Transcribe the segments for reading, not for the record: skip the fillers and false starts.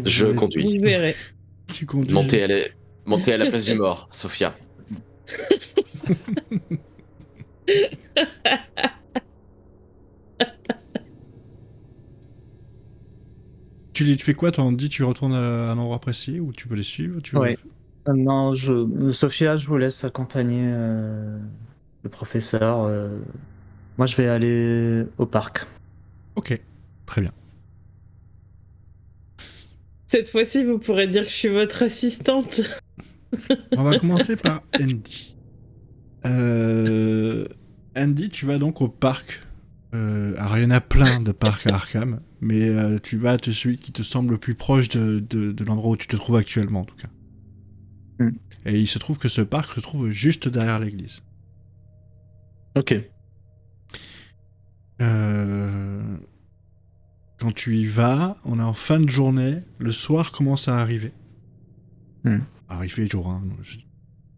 Je conduis. Vous verrez. Tu conduis. Montez à la place du mort, Sophia. Tu fais quoi, toi? On te dit tu retournes à un endroit précis ou tu veux les suivre? Ouais. Non, Sophia, je vous laisse accompagner le professeur. Moi, je vais aller au parc. Ok, très bien. Cette fois-ci, vous pourrez dire que je suis votre assistante. On va commencer par Andy. Andy, tu vas donc au parc. Alors, il y en a plein de parcs à Arkham, mais tu vas à celui qui te semble le plus proche de l'endroit où tu te trouves actuellement, en tout cas. Et il se trouve que ce parc se trouve juste derrière l'église. Ok. Quand tu y vas, on est en fin de journée, le soir commence à arriver. Alors il fait jour, hein.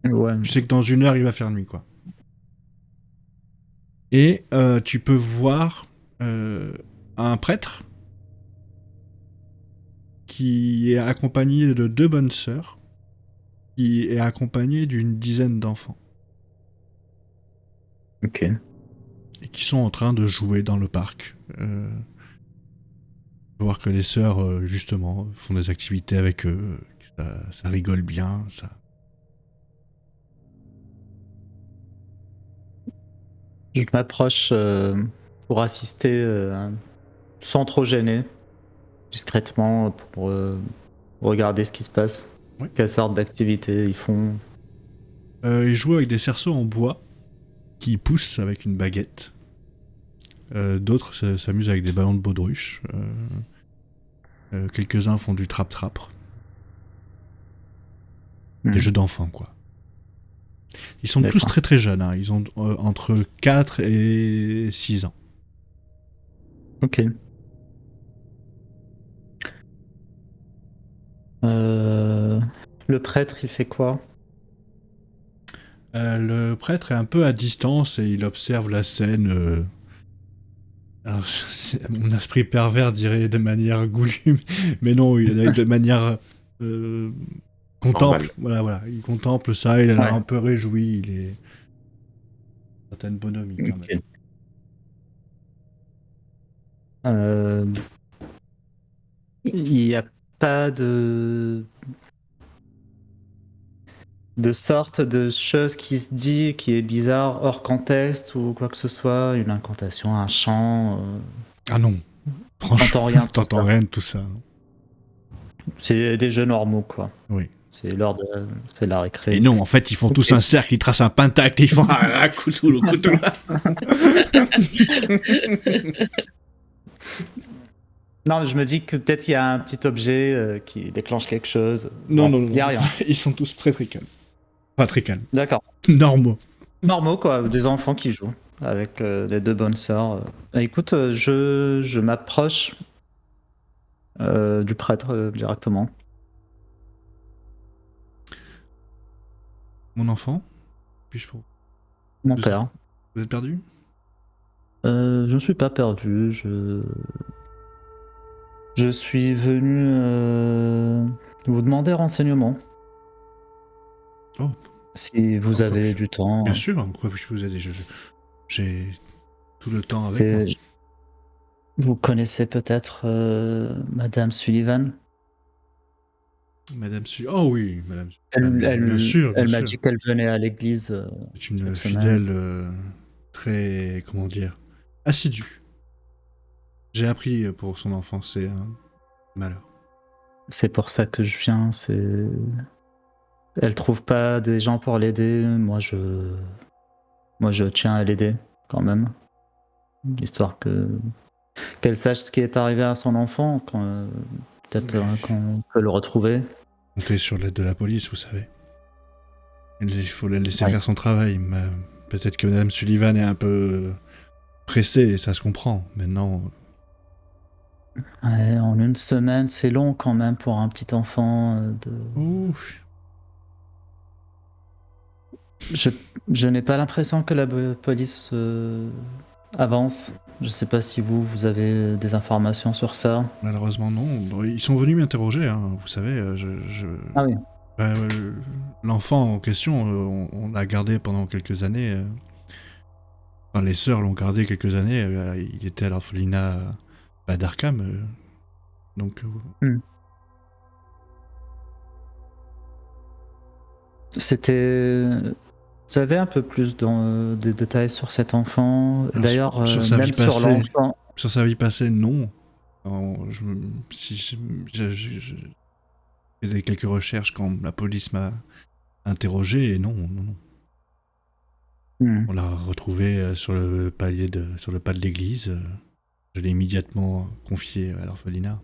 Ouais. Tu sais que dans 1 heure, il va faire nuit, quoi. Et tu peux voir un prêtre qui est accompagné de 2 bonnes sœurs, qui est accompagné d'une dizaine d'enfants. Ok. Et qui sont en train de jouer dans le parc. Voir que les sœurs, justement, font des activités avec eux, ça rigole bien, ça... Je m'approche pour assister sans trop gêner, discrètement, pour regarder ce qui se passe. Ouais. Quelle sorte d'activité ils font. Ils jouent avec des cerceaux en bois qui poussent avec une baguette. D'autres s'amusent avec des ballons de baudruche. Quelques-uns font du trap-trap. Des jeux d'enfants, quoi. Ils sont tous très très jeunes, hein. Ils ont entre 4 et 6 ans. Ok. Le prêtre, il fait quoi? Le prêtre est un peu à distance et il observe la scène. Alors, mon esprit pervers dirait de manière goulue, mais non, il est de manière contemple. Voilà, il contemple ça, il a l'air un peu réjoui, il est certaine bonhomie quand même. Il n'y a pas de sorte de chose qui se dit qui est bizarre hors contexte ou quoi que ce soit, une incantation, un chant. Ah non, franchement, t'entends rien de tout ça. Non. C'est des jeux normaux, quoi. Oui. C'est l'heure de la récré. Et non, en fait, ils font tous un cercle, ils tracent un pentacle, ils font Cthulhu. Non, je me dis que peut-être il y a un petit objet qui déclenche quelque chose. Non, il n'y a rien. Ils sont tous très très calmes. Pas très calmes. D'accord. Normaux, quoi. Des enfants qui jouent avec les 2 bonnes sœurs. Écoute, je m'approche du prêtre directement. Mon enfant, puis-je pour... Mon père. Vous êtes perdu? Je ne suis pas perdu. Je suis venu vous demander renseignement. Oh. Si vous avez du temps. Bien sûr, pourquoi je vous ai j'ai tout le temps avec moi. Vous connaissez peut-être Madame Sullivan? Madame Sullivan. Oh oui, Madame Sullivan. Bien sûr. Elle m'a dit qu'elle venait à l'église. C'est une fidèle très, comment dire, assidue. J'ai appris pour son enfance, c'est un malheur. C'est pour ça que je viens, Elle trouve pas des gens pour l'aider, moi je tiens à l'aider quand même. Histoire qu'elle sache ce qui est arrivé à son enfant, peut-être qu'on peut le retrouver. Comptez sur l'aide de la police, vous savez. Il faut la laisser faire son travail. Mais peut-être que Madame Sullivan est un peu pressée, et ça se comprend. Maintenant... Ouais, en 1 semaine, c'est long quand même pour un petit enfant. Ouf. Je n'ai pas l'impression que la police avance. Je sais pas si vous avez des informations sur ça. Malheureusement, non. Bon, ils sont venus m'interroger, hein, vous savez. Ah oui. L'enfant en question, on l'a gardé pendant quelques années. Enfin, les sœurs l'ont gardé quelques années. Il était à l'orphelinat d'Arkham. Donc. C'était. Vous avez un peu plus de détails sur cet enfant. D'ailleurs, sur sa même vie sur passée. l'enfant. Sur sa vie passée, non. J'ai fait quelques recherches quand la police m'a interrogé et non. On l'a retrouvé sur le pas de l'église. Je l'ai immédiatement confié à l'orphelinat.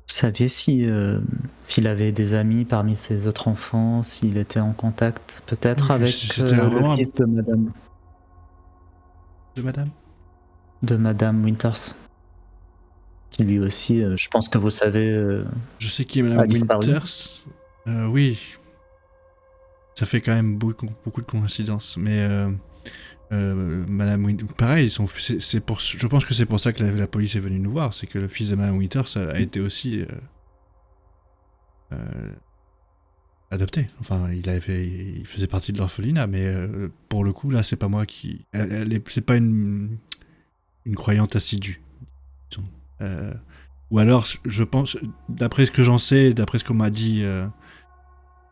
Vous saviez s'il avait des amis parmi ses autres enfants, s'il était en contact peut-être Oui, avec c'était le vraiment fils de madame. De madame De Madame Winters. Qui lui aussi, je pense que vous savez, Je sais qui est a Madame disparu. Winters. Oui. Ça fait quand même beaucoup de coïncidences. Mais Madame Winters, pareil, je pense que c'est pour ça que la police est venue nous voir. C'est que le fils de Madame Winters a été aussi adopté. Enfin, il faisait partie de l'orphelinat, mais pour le coup, là, c'est pas moi qui. C'est pas une croyante assidue. Ou alors, je pense, d'après ce que j'en sais, d'après ce qu'on m'a dit,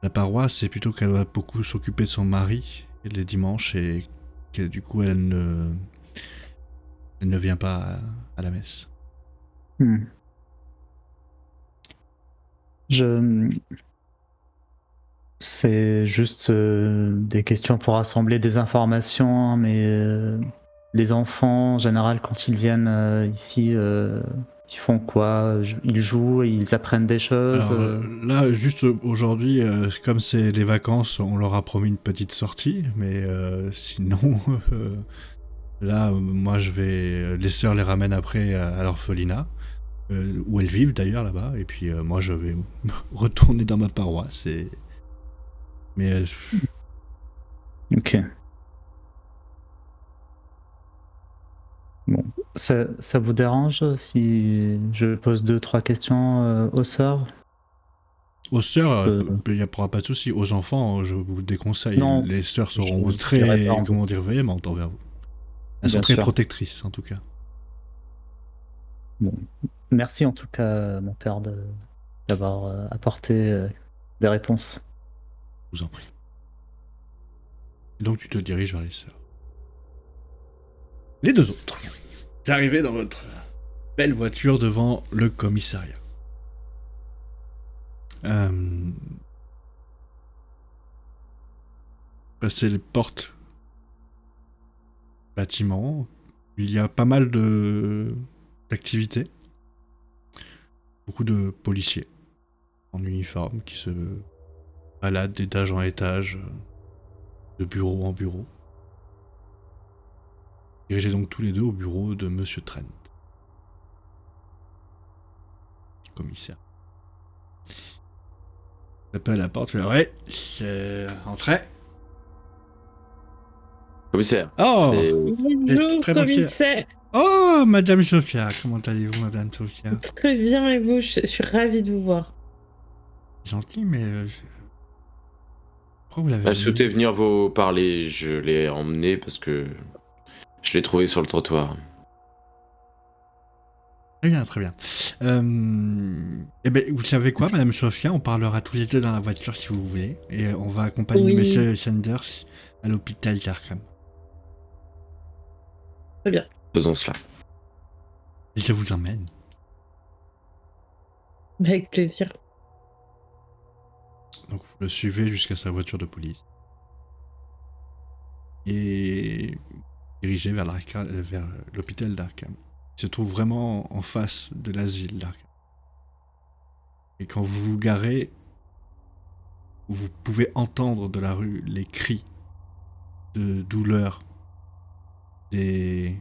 la paroisse, c'est plutôt qu'elle va beaucoup s'occuper de son mari les dimanches et que du coup, elle ne vient pas à la messe. C'est juste des questions pour assembler des informations, hein, mais les enfants, en général, quand ils viennent ici, ils font quoi? Ils jouent, ils apprennent des choses. Alors, là, juste aujourd'hui, comme c'est les vacances, on leur a promis une petite sortie, mais sinon, là, moi, les sœurs les ramènent après à l'orphelinat, où elles vivent d'ailleurs là-bas, et puis moi, je vais retourner dans ma paroisse. Mais Ok. Bon. Ça vous dérange si je pose 2-3 questions aux sœurs? aux sœurs, il n'y aura pas de souci. Aux enfants, je vous déconseille. Non, Les sœurs seront je très, dirais pas en comment dire, véhémentes envers vous. Elles sont Bien très sûr. protectrices, en tout cas. Bon. Merci en tout cas, mon père, d'avoir apporté des réponses. Je vous en prie. Et donc tu te diriges vers les sœurs. Les deux autres. Vous arrivez dans votre belle voiture devant le commissariat. Passez les portes bâtiment. Il y a pas mal d'activités. Beaucoup de policiers en uniforme qui se baladent d'étage en étage, de bureau en bureau. Dirigez donc tous les deux au bureau de Monsieur Trent. Commissaire. J'appelle à la porte, je fais ouais, entrez. Commissaire. Oh, Bonjour, très bon commissaire. Oh, Madame Sophia, comment allez-vous, Madame Sophia? Très bien, et vous? Je suis ravie de vous voir. Gentil, mais pourquoi vous l'avez Elle mis souhaitait venir vous parler, je l'ai emmenée parce que je l'ai trouvée sur le trottoir. Très bien, très bien. Eh ben, vous savez quoi, Madame Sophia, on parlera tous les deux dans la voiture si vous voulez, et on va accompagner Oui. Monsieur Sanders à l'hôpital d'Arkham. Très bien. Faisons cela. Je vous emmène. Avec plaisir. Donc vous le suivez jusqu'à sa voiture de police. Et dirigez vers l'hôpital d'Arkham. Il se trouve vraiment en face de l'asile d'Arkham. Et quand vous vous garez, vous pouvez entendre de la rue les cris de douleur, des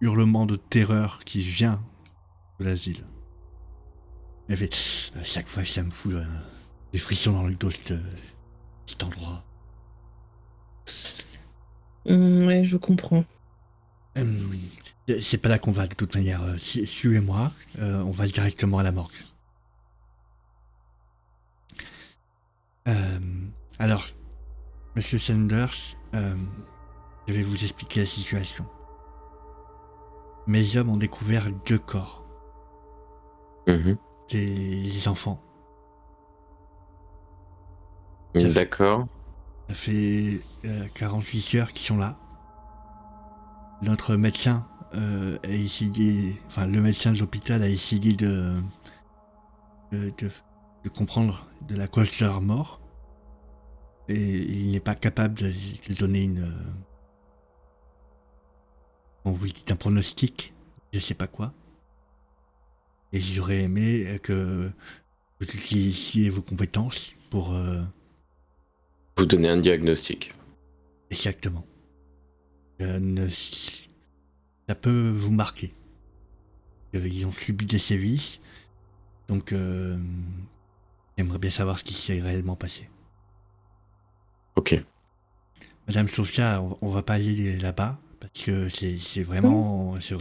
hurlements de terreur qui viennent de l'asile. Elle fait, à chaque fois ça me fout des frissons dans le dos cet endroit. Ouais, je comprends. Hum, c'est pas là qu'on va de toute manière. Suivez-moi, on va directement à la morgue. Euh, alors, Monsieur Sanders, je vais vous expliquer la situation. Mes hommes ont découvert 2 corps. Mhm. Des enfants. Ça fait- D'accord. Ça fait 48 heures qu'ils sont là. Notre médecin a essayé, enfin le médecin de l'hôpital a essayé de, de- de comprendre de la cause de leur mort. Et il n'est pas capable de donner on vous dit un pronostic, je sais pas quoi. Et j'aurais aimé que vous utilisiez vos compétences pour Vous donnez un diagnostic. exactement. Ça peut vous marquer. Ils ont subi des sévices, donc j'aimerais bien savoir ce qui s'est réellement passé. Ok. Madame Sophia, on va pas aller là-bas parce que c'est vraiment, j'ai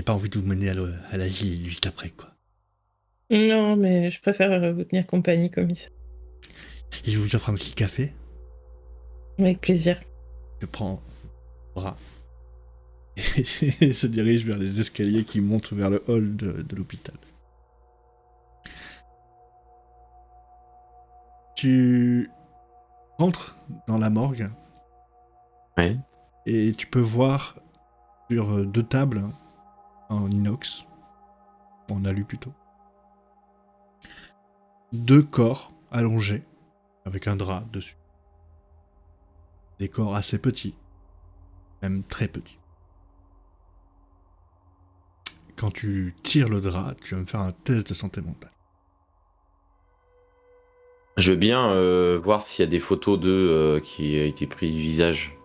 pas envie de vous mener à l'asile juste après quoi. Non, mais je préfère vous tenir compagnie, commissaire. Et je vous offre un petit café, Avec plaisir. je prends le bras et se dirige vers les escaliers qui montent vers le hall de l'hôpital. Tu rentres dans la morgue Ouais. et tu peux voir sur 2 tables en inox, en alu plutôt, 2 corps allongés avec un drap dessus. Des corps assez petits, même très petits. Quand tu tires le drap, tu vas me faire un test de santé mentale. Je veux bien voir s'il y a des photos d'eux qui a été pris du visage.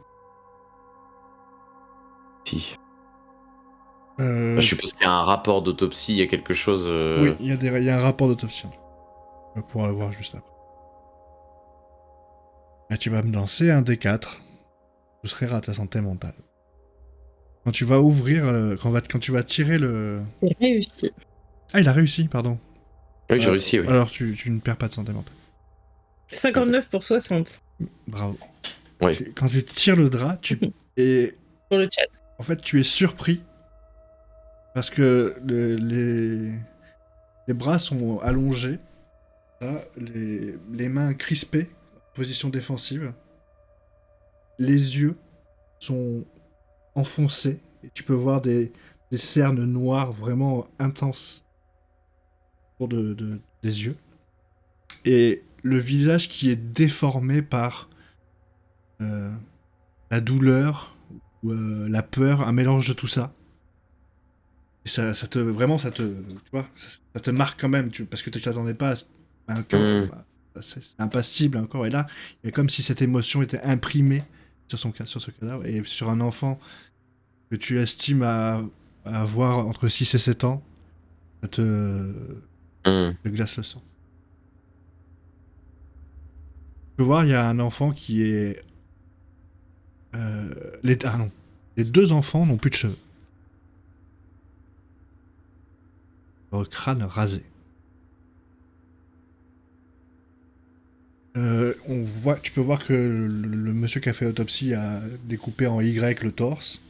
Si. Je suppose qu'il y a un rapport d'autopsie, il y a quelque chose. Oui, il y a un rapport d'autopsie. On va pouvoir le voir juste après. Et tu vas me lancer un D4. Ce serait à ta santé mentale. Quand tu vas ouvrir, quand tu vas tirer le... C'est réussi. Ah, il a réussi, pardon. Oui, j'ai réussi, oui. Alors tu ne perds pas de santé mentale. 59 pour 60 Bravo. Oui. Quand tu tires le drap, et pour le chat. en fait, tu es surpris parce que les bras sont allongés, là, les mains crispées, position défensive. Les yeux sont enfoncés et tu peux voir des cernes noires vraiment intenses autour des yeux. Et le visage qui est déformé par la douleur ou la peur, un mélange de tout ça. Et ça te ça te marque quand même, parce que tu t'attendais pas à un corps. C'est impassible, un corps. Et là, il y a comme si cette émotion était imprimée sur ce cadavre et sur un enfant que tu estimes à avoir entre 6 et 7 ans, ça te glace le sang. Tu peux voir, il y a un enfant qui est... Les 2 enfants n'ont plus de cheveux. Leur crâne rasé. Tu peux voir que le monsieur qui a fait l'autopsie a découpé en Y le torse.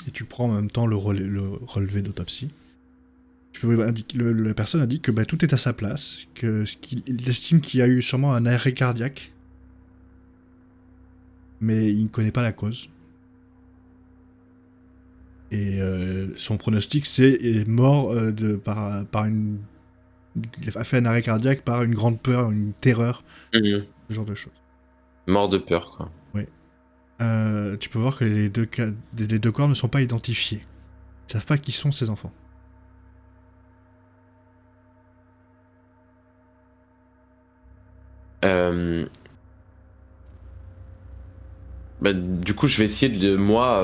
Et tu prends en même temps le relevé d'autopsie. La personne a dit que tout est à sa place, qu'il estime qu'il y a eu sûrement un arrêt cardiaque, mais il ne connaît pas la cause. Et son pronostic, c'est mort par une... Il a fait un arrêt cardiaque par une grande peur, une terreur, ce genre de choses. Mort de peur, quoi. Oui. Tu peux voir que les deux corps ne sont pas identifiés. Ils savent pas qui sont ces enfants. Du coup, je vais essayer de... Moi,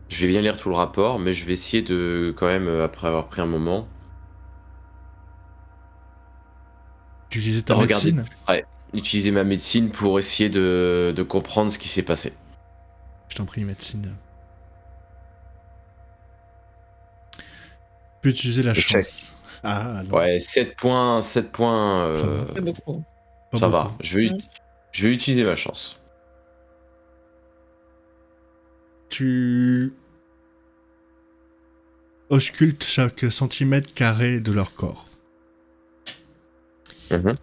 je vais bien lire tout le rapport, mais je vais essayer de, quand même, après avoir pris un moment... Tu utilisais ta Regardez. médecine. Ouais. utiliser ma médecine pour essayer de comprendre ce qui s'est passé. Je t'en prie, médecine. Tu peux utiliser la Échec. chance. Ah, non. Ouais, 7 points, 7 points, Ça va. C'est beaucoup. Pas ça beaucoup. va. Je vais utiliser ma chance. Tu auscultes chaque centimètre carré de leur corps. Mhm.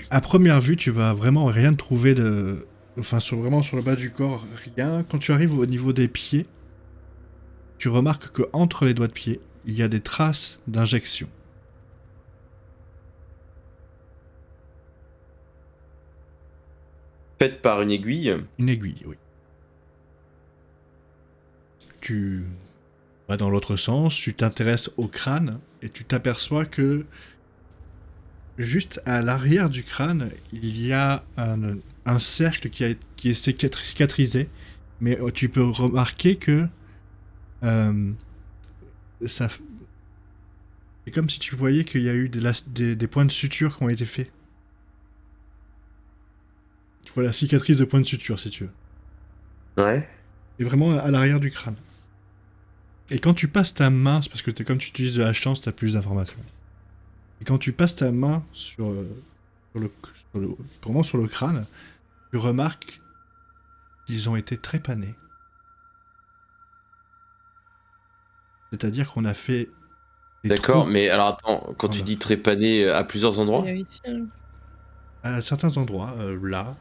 À première vue, tu vas vraiment rien trouver de... Enfin, vraiment sur le bas du corps, rien. Quand tu arrives au niveau des pieds, tu remarques que entre les doigts de pied, il y a des traces d'injection. Faites par une aiguille. Une aiguille, oui. Tu vas dans l'autre sens, tu t'intéresses au crâne, et tu t'aperçois que juste à l'arrière du crâne, il y a un cercle qui est cicatrisé, mais tu peux remarquer que ça, c'est comme si tu voyais qu'il y a eu des points de suture qui ont été faits. Tu vois la cicatrice de points de suture, si tu veux. Ouais. C'est vraiment à l'arrière du crâne. Et quand tu passes ta main, c'est parce que comme tu utilises de la chance, tu as plus d'informations. Et quand tu passes ta main vraiment sur le crâne, tu remarques qu'ils ont été trépanés. C'est-à-dire qu'on a fait des D'accord, trous mais alors attends, quand tu Voilà. dis trépané à plusieurs Il endroits? y a ici, hein. à certains endroits, là.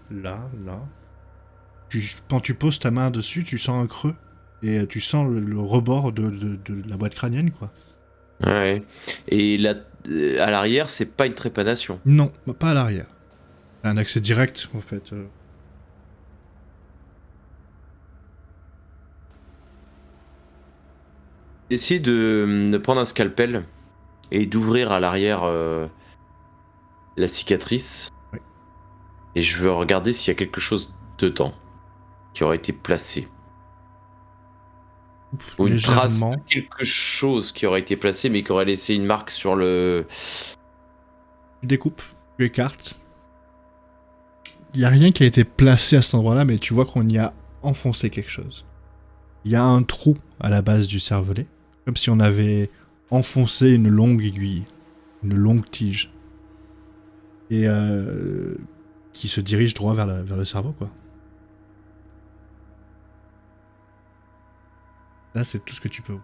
Quand tu poses ta main dessus, tu sens un creux. Et tu sens le rebord de la boîte crânienne, quoi. Ouais. Et là, à l'arrière, c'est pas une trépanation. Non, pas à l'arrière. C'est un accès direct, en fait. Essayez de prendre un scalpel et d'ouvrir à l'arrière la cicatrice. Oui. Et je veux regarder s'il y a quelque chose dedans qui aurait été placé. Ou une trace de Légèrement. quelque chose qui aurait été placé mais qui aurait laissé une marque sur le... Tu découpes, tu écartes. Il n'y a rien qui a été placé à cet endroit-là, mais tu vois qu'on y a enfoncé quelque chose. Il y a un trou à la base du cervelet, comme si on avait enfoncé une longue aiguille, une longue tige. Et qui se dirige droit vers le cerveau, quoi. Là, c'est tout ce que tu peux.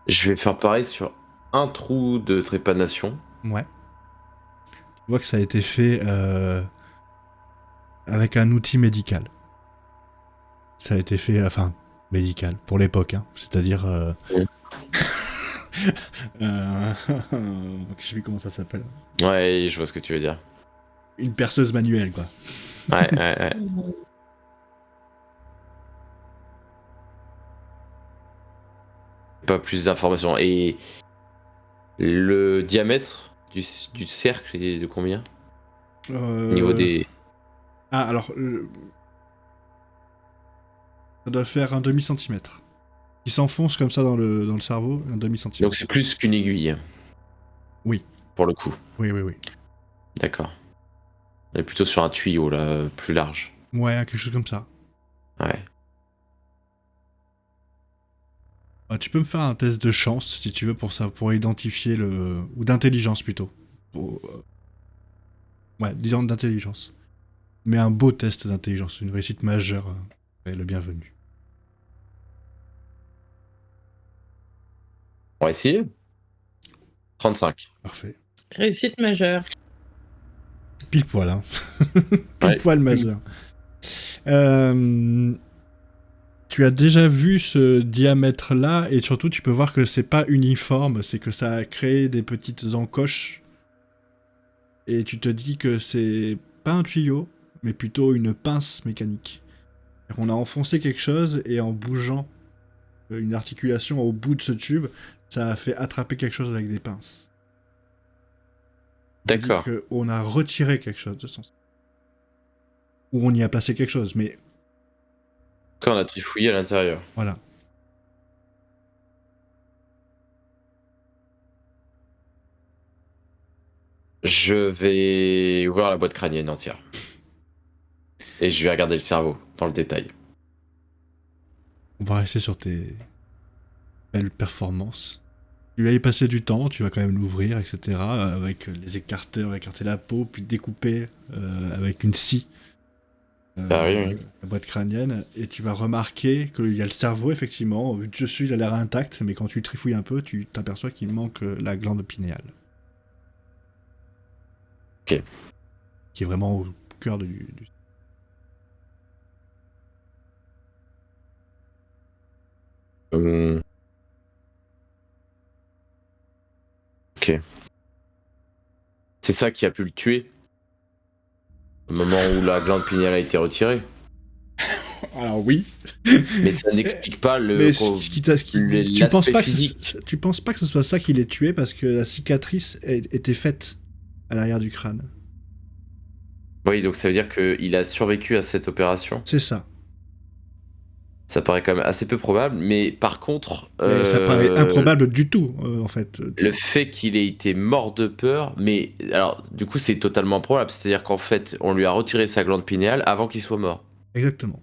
Je vais faire pareil sur un trou de trépanation. Ouais. Tu vois que ça a été fait avec un outil médical. Ça a été fait, enfin, médical, pour l'époque, hein. C'est-à-dire... Oui. je sais plus comment ça s'appelle. Ouais, je vois ce que tu veux dire. Une perceuse manuelle, quoi. Ouais. Pas plus d'informations. Et le diamètre du cercle est de combien? Au niveau des... Ah, alors... ça doit faire un demi-centimètre. Il s'enfonce comme ça dans le cerveau, un demi-centimètre. Donc c'est plus qu'une aiguille. Oui. Pour le coup. Oui. D'accord. On est plutôt sur un tuyau, là, plus large. Ouais, quelque chose comme ça. Ouais. Tu peux me faire un test de chance, si tu veux, pour ça, pour identifier le... Ou d'intelligence, plutôt. Ouais, disons d'intelligence. Mais un beau test d'intelligence, une réussite majeure. Et le bienvenu. On va essayer. 35. Parfait. Réussite majeure. Pile poil, hein. Pile Ouais. poil majeur. Tu as déjà vu ce diamètre-là, et surtout, tu peux voir que c'est pas uniforme, c'est que ça a créé des petites encoches. Et tu te dis que c'est pas un tuyau, mais plutôt une pince mécanique. On a enfoncé quelque chose, et en bougeant une articulation au bout de ce tube, ça a fait attraper quelque chose avec des pinces. D'accord. On a retiré quelque chose de son... Ou on y a placé quelque chose, mais Quand on a trifouillé à l'intérieur. voilà. Je vais ouvrir la boîte crânienne entière. Et je vais regarder le cerveau, dans le détail. On va rester sur tes belles performances. Tu vas y passer du temps, tu vas quand même l'ouvrir, etc. Avec les écarteurs, écarter la peau, puis découper avec une scie Oui. la boîte crânienne. Et tu vas remarquer qu'il y a le cerveau, effectivement. Vu dessus, il a l'air intact, mais quand tu trifouilles un peu, tu t'aperçois qu'il manque la glande pinéale. Ok. Qui est vraiment au cœur du... Ok. C'est ça qui a pu le tuer au moment où la glande pinéale a été retirée. Alors oui. Mais ça n'explique pas Mais l'aspect physique. Tu penses pas que ce soit ça qui l'ait tué parce que la cicatrice était faite à l'arrière du crâne. Oui, donc ça veut dire qu'il a survécu à cette opération. C'est ça. Ça paraît quand même assez peu probable, mais par contre... Et ça paraît improbable du tout, en fait. Le fait qu'il ait été mort de peur, mais alors du coup c'est totalement probable, c'est-à-dire qu'en fait on lui a retiré sa glande pinéale avant qu'il soit mort. Exactement.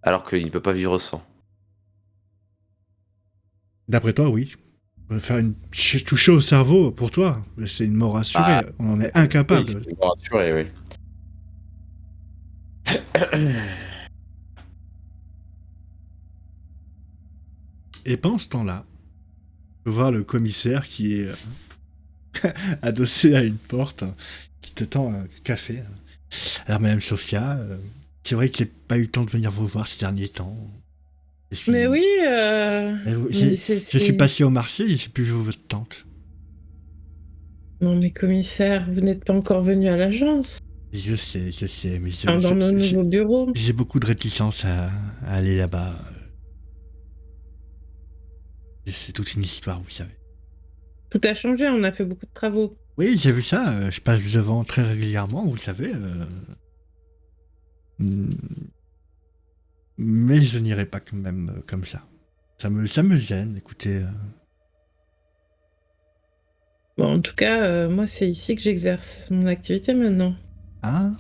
Alors qu'il ne peut pas vivre sans. D'après toi, oui. Faire une toucher au cerveau, pour toi, c'est une mort assurée. On en est incapable. Oui, c'est une mort assurée, oui. Et pendant ce temps-là, tu peux voir le commissaire qui est adossé à une porte, qui te tend un café. Alors, Madame Sofia, c'est vrai que j'ai pas eu le temps de venir vous voir ces derniers temps. Mais oui, je suis passé au marché et j'ai pu voir votre tante. Non mais commissaire, vous n'êtes pas encore venu à l'agence. Je sais, mais Dans nos nouveaux bureaux. j'ai beaucoup de réticence à aller là-bas. C'est toute une histoire, vous savez. Tout a changé, on a fait beaucoup de travaux. Oui, j'ai vu ça, je passe devant très régulièrement, vous le savez. Mais je n'irai pas quand même comme ça. Ça me gêne, écoutez. Bon, en tout cas, moi c'est ici que j'exerce mon activité maintenant. Ah,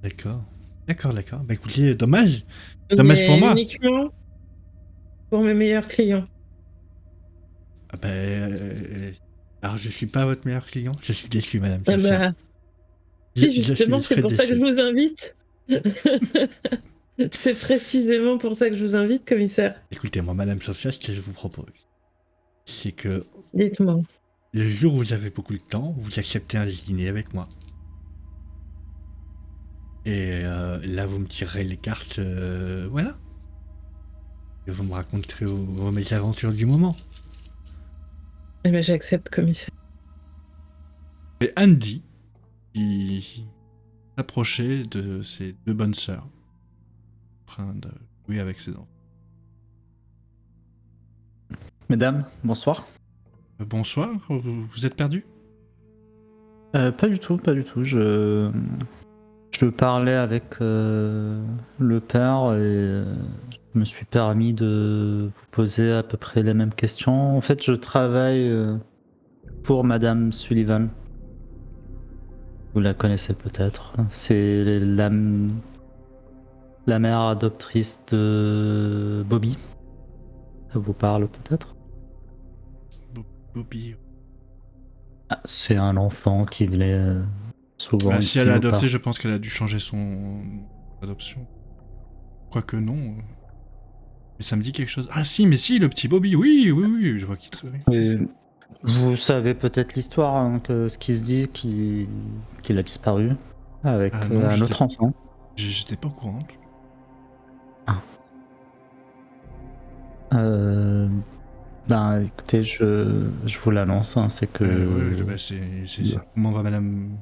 d'accord. D'accord. Bah écoutez, dommage. Dommage pour moi. Uniquement pour mes meilleurs clients. Ah alors je suis pas votre meilleur client, je suis déçu, madame. Ah bah, si, justement, c'est pour ça que je vous invite. C'est précisément pour ça que je vous invite, commissaire. Écoutez-moi, madame Sofia, ce que je vous propose, c'est que... Dites-moi. Le jour où vous avez beaucoup de temps, vous acceptez un dîner avec moi. Et là, vous me tirerez les cartes, voilà. Et vous me raconterez vos mésaventures du moment. Eh ben, j'accepte, commissaire. Et Andy, qui s'approchait de ses deux bonnes sœurs, en train de jouer avec ses enfants. Mesdames, bonsoir. Bonsoir, vous êtes perdu? Pas du tout. Je parlais avec le père et je me suis permis de vous poser à peu près les mêmes questions. En fait, je travaille pour Madame Sullivan. Vous la connaissez peut-être. C'est la mère adoptrice de Bobby. Ça vous parle peut-être? Bobby. Ah, c'est un enfant qui venait souvent ici. Si elle a adopté, je pense qu'elle a dû changer son adoption. Quoique non. Mais ça me dit quelque chose. Ah si, mais si, le petit Bobby, oui, je vois qu'il travaille. Vous savez peut-être l'histoire, hein, que ce qui se dit qu'il a disparu avec un autre enfant. J'étais pas au courant. Ben écoutez, je vous l'annonce, hein, c'est que... Comment va madame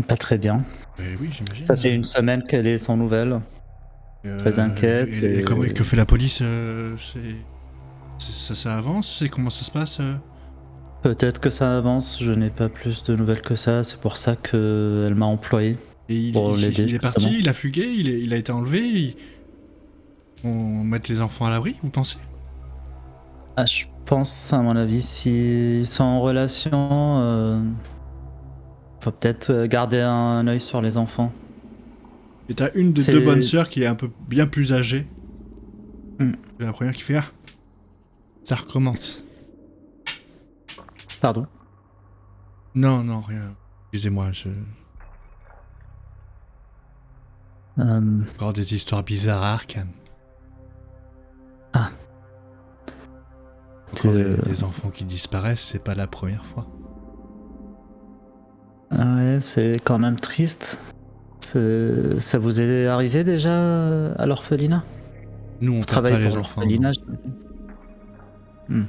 Pas très bien. Oui, j'imagine. Ça fait une semaine qu'elle est sans nouvelles. Très inquiète. Et comment que fait la police ça avance? Comment ça se passe Peut-être que ça avance, je n'ai pas plus de nouvelles que ça, c'est pour ça qu'elle m'a employé. Et il est parti, il a fugué, il a été enlevé. On met les enfants à l'abri, vous pensez? Ah, je pense, à mon avis, s'ils sont en relation, faut peut-être garder un œil sur les enfants. Et t'as une des C'est- deux bonnes sœurs qui est un peu bien plus âgée. Hmm. C'est la première qui fait ça recommence. Pardon. Non, non, rien. Excusez-moi, encore des histoires bizarres à Arkham. Encore des enfants qui disparaissent, c'est pas la première fois. Ah ouais, c'est quand même triste. Ça vous est arrivé déjà à l'orphelinat? Nous, on Vous tape pas travaillez les pour enfants. l'orphelinat? Non.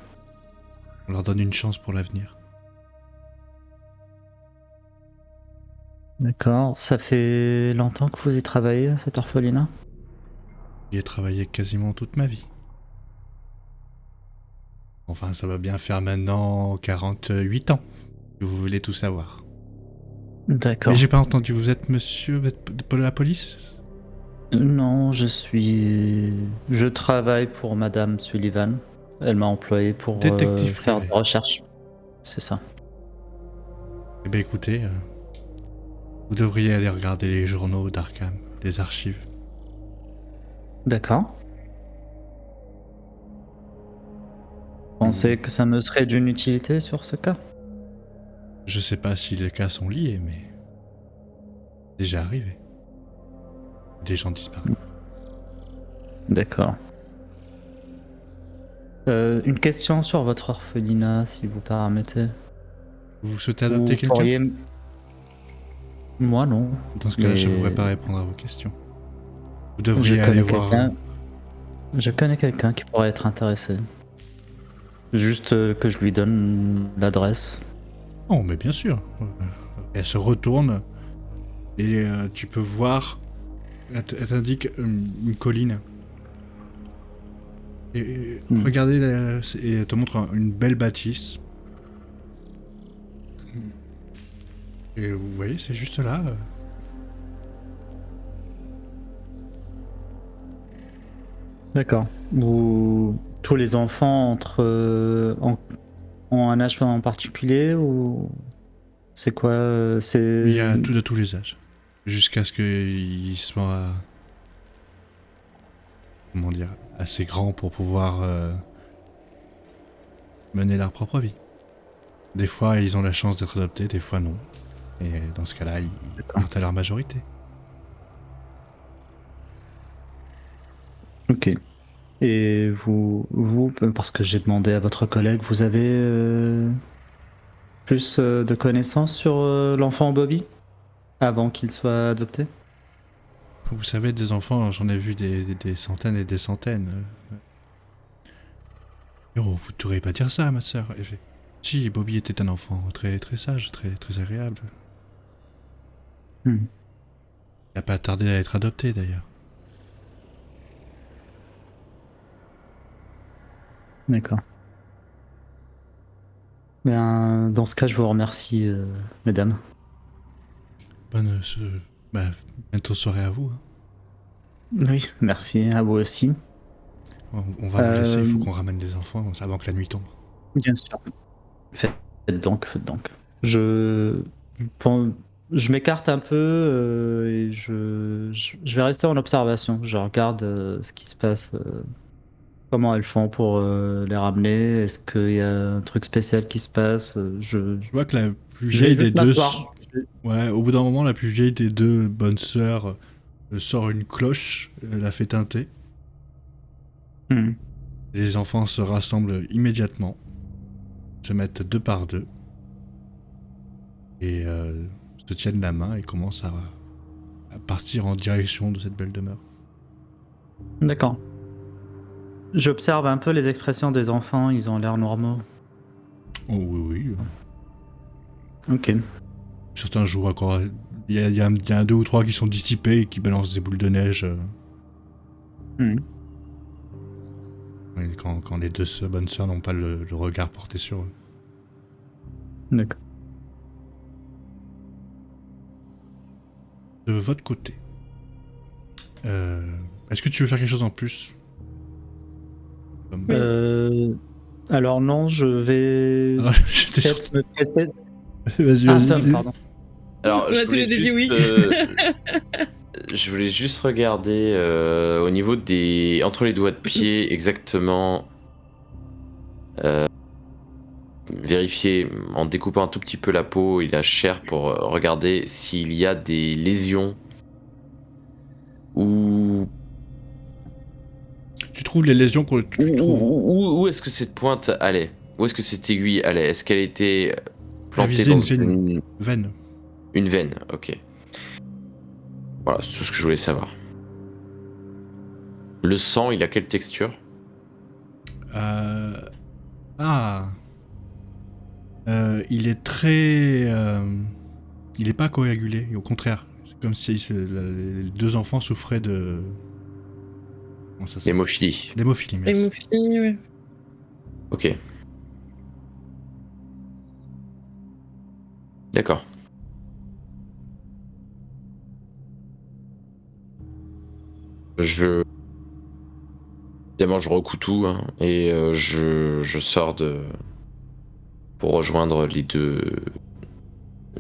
On leur donne une chance pour l'avenir. D'accord. Ça fait longtemps que vous y travaillez à cet orphelinat? J'y ai travaillé quasiment toute ma vie. Enfin, ça va bien faire maintenant 48 ans, si vous voulez tout savoir. D'accord. Mais j'ai pas entendu, vous êtes monsieur, vous êtes de la police? Non, je travaille pour Madame Sullivan. Elle m'a employé pour Détective faire privé. des recherches. C'est ça. Eh bien écoutez, vous devriez aller regarder les journaux d'Arkham, les archives. D'accord. Pensez que ça me serait d'une utilité sur ce cas? Je sais pas si les cas sont liés, mais... déjà arrivé. Des gens disparus. D'accord. Une question sur votre orphelinat, si vous permettez. Vous souhaitez adopter Vous quelqu'un? pourriez... Moi, non. Dans ce cas-là, je ne Mais- pourrais pas répondre à vos questions. Vous Je devriez aller connais voir... quelqu'un. Je connais quelqu'un qui pourrait être intéressé. Juste que je lui donne l'adresse. Oh, mais bien sûr. Elle se retourne et tu peux voir... Elle t'indique une colline. Et regardez, et elle te montre une belle bâtisse. Et vous voyez, c'est juste là. D'accord. Tous les enfants ont un âge en particulier ou c'est quoi c'est... Il y a tout de tous les âges. Jusqu'à ce qu'ils soient... comment dire, assez grands pour pouvoir mener leur propre vie. Des fois, ils ont la chance d'être adoptés, des fois non. Et dans ce cas-là, ils partent à leur majorité. Ok. Et vous, parce que j'ai demandé à votre collègue, vous avez plus de connaissances sur l'enfant Bobby avant qu'il soit adopté? Vous savez, des enfants, j'en ai vu des centaines et des centaines. Oh, vous ne devriez pas dire ça, ma sœur. Si, Bobby était un enfant très, très sage, très, très agréable. Hmm. Il n'a pas tardé à être adopté, d'ailleurs. D'accord. Bien, dans ce cas, je vous remercie, mesdames. Bonne... bientôt soirée à vous. Hein. Oui, merci à vous aussi. On va vous laisser, il faut qu'on ramène les enfants avant que la nuit tombe. Bien sûr. Faites donc, faites donc. Je m'écarte un peu et je vais rester en observation. Je regarde ce qui se passe, comment elles font pour les ramener. Est-ce qu'il y a un truc spécial qui se passe? Je vois que la plus je vais vieille des juste deux... m'asseoir. Ouais, au bout d'un moment, la plus vieille des deux bonnes sœurs sort une cloche, la fait teinter. Hmm. Les enfants se rassemblent immédiatement, se mettent deux par deux, et se tiennent la main et commencent à partir en direction de cette belle demeure. D'accord. J'observe un peu les expressions des enfants, ils ont l'air normaux. Oh oui, oui. Ok. Certains jouent encore... Il y a deux ou trois qui sont dissipés et qui balancent des boules de neige. Hmm. Et quand les deux bonnes sœurs n'ont pas le regard porté sur eux. D'accord. De votre côté, est-ce que tu veux faire quelque chose en plus? Oui. Alors non, je vais Alors, j'étais sûr- peut-être me presser. Vas-y, Ah, vas-y. Tom, dis. pardon. Alors, On a tous les deux dit oui. Je voulais juste regarder au niveau des... Entre les doigts de pied, exactement... vérifier en découpant un tout petit peu la peau et la chair pour regarder s'il y a des lésions ou Tu trouves les lésions que tu trouves. où est-ce que cette pointe allait? Où est-ce que cette aiguille allait? Est-ce qu'elle était plantée visé dans une veine. une veine? Ok. Voilà, c'est tout ce que je voulais savoir. Le sang, il a quelle texture? Ah. Il est très. Il est pas coagulé, au contraire. C'est comme si les deux enfants souffraient de. Comment ça s'appelle? Hémophilie. D'hémophilie, merci. Hémophilie, ouais. Ok. D'accord. Évidemment, je recoue tout hein, et je sors pour rejoindre les deux,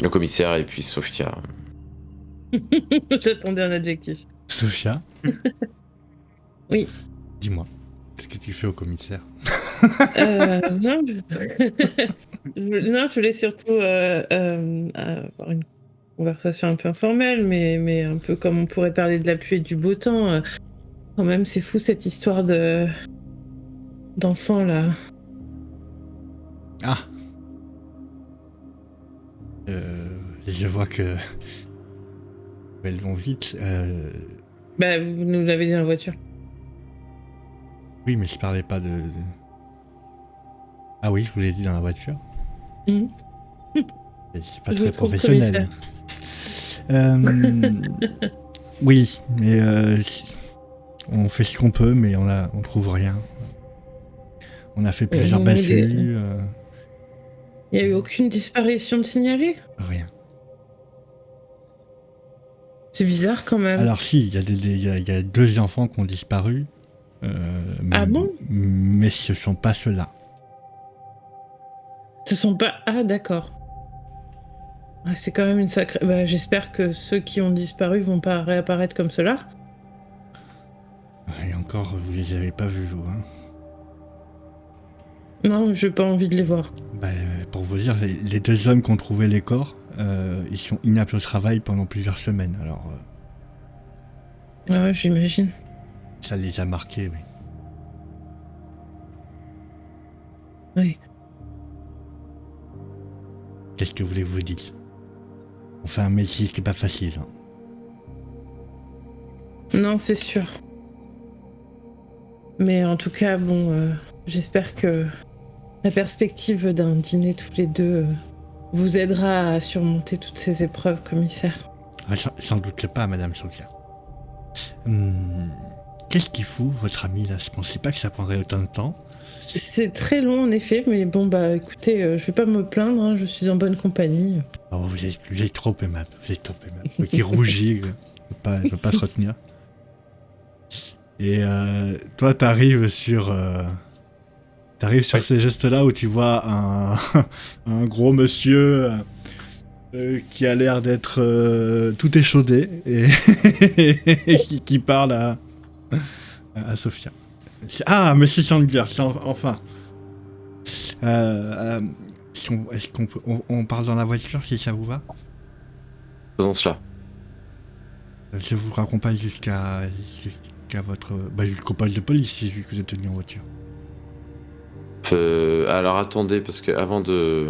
le commissaire et puis Sophia. J'attendais un adjectif. Sophia. Oui. Dis-moi, qu'est-ce que tu fais au commissaire? Non, non, je voulais surtout avoir une conversation un peu informelle, mais un peu comme on pourrait parler de la pluie et du beau temps. Quand même, c'est fou cette histoire d'enfant là. Ah. Je vois que. Elles vont vite. Bah, vous nous l'avez dit dans la voiture. Oui, mais je parlais pas de. Ah oui, je vous l'ai dit dans la voiture. Mhm. C'est pas Je très vous trouve professionnel. Oui, mais on fait ce qu'on peut, mais on trouve rien. On a fait plusieurs vous mettez- battues. Il n'y a eu aucune disparition de signalée? Rien. C'est bizarre quand même. Alors si, il y a 2 enfants qui ont disparu. Ah bon? Mais ce sont pas ceux-là. Ce sont pas... Ah d'accord. Ah, c'est quand même une sacrée... Bah, j'espère que ceux qui ont disparu vont pas réapparaître comme cela. Et encore, vous les avez pas vus, vous. Hein. Non, j'ai pas envie de les voir. Bah, pour vous dire, les 2 hommes qui ont trouvé les corps, ils sont inaptes au travail pendant plusieurs semaines. Alors, Ah ouais, j'imagine. ça les a marqués, oui. Oui. Qu'est-ce que voulez-vous dire? On fait un métier qui est pas facile. Hein. Non, c'est sûr. Mais en tout cas, bon, j'espère que la perspective d'un dîner tous les deux vous aidera à surmonter toutes ces épreuves, commissaire. Ah, j'en doute pas, Madame Sophia. Qu'est-ce qu'il fout, votre ami, là? Je pensais pas que ça prendrait autant de temps. C'est très long, en effet, mais bon, bah écoutez, je vais pas me plaindre, hein, je suis en bonne compagnie. Oh, vous êtes trop aimable, vous êtes trop aimable. Qui rougit, il peut pas se retenir. Et toi, t'arrives sur ces gestes-là où tu vois un gros monsieur qui a l'air d'être tout échaudé et qui parle à Sophia. Ah, monsieur Chandler, enfin. Est-ce qu'on peut, on parle dans la voiture si ça vous va? Faisons cela. Je vous raccompagne jusqu'à votre... Bah, jusqu'au poste de police si vu que vous êtes venu en voiture. Alors attendez, parce que avant de...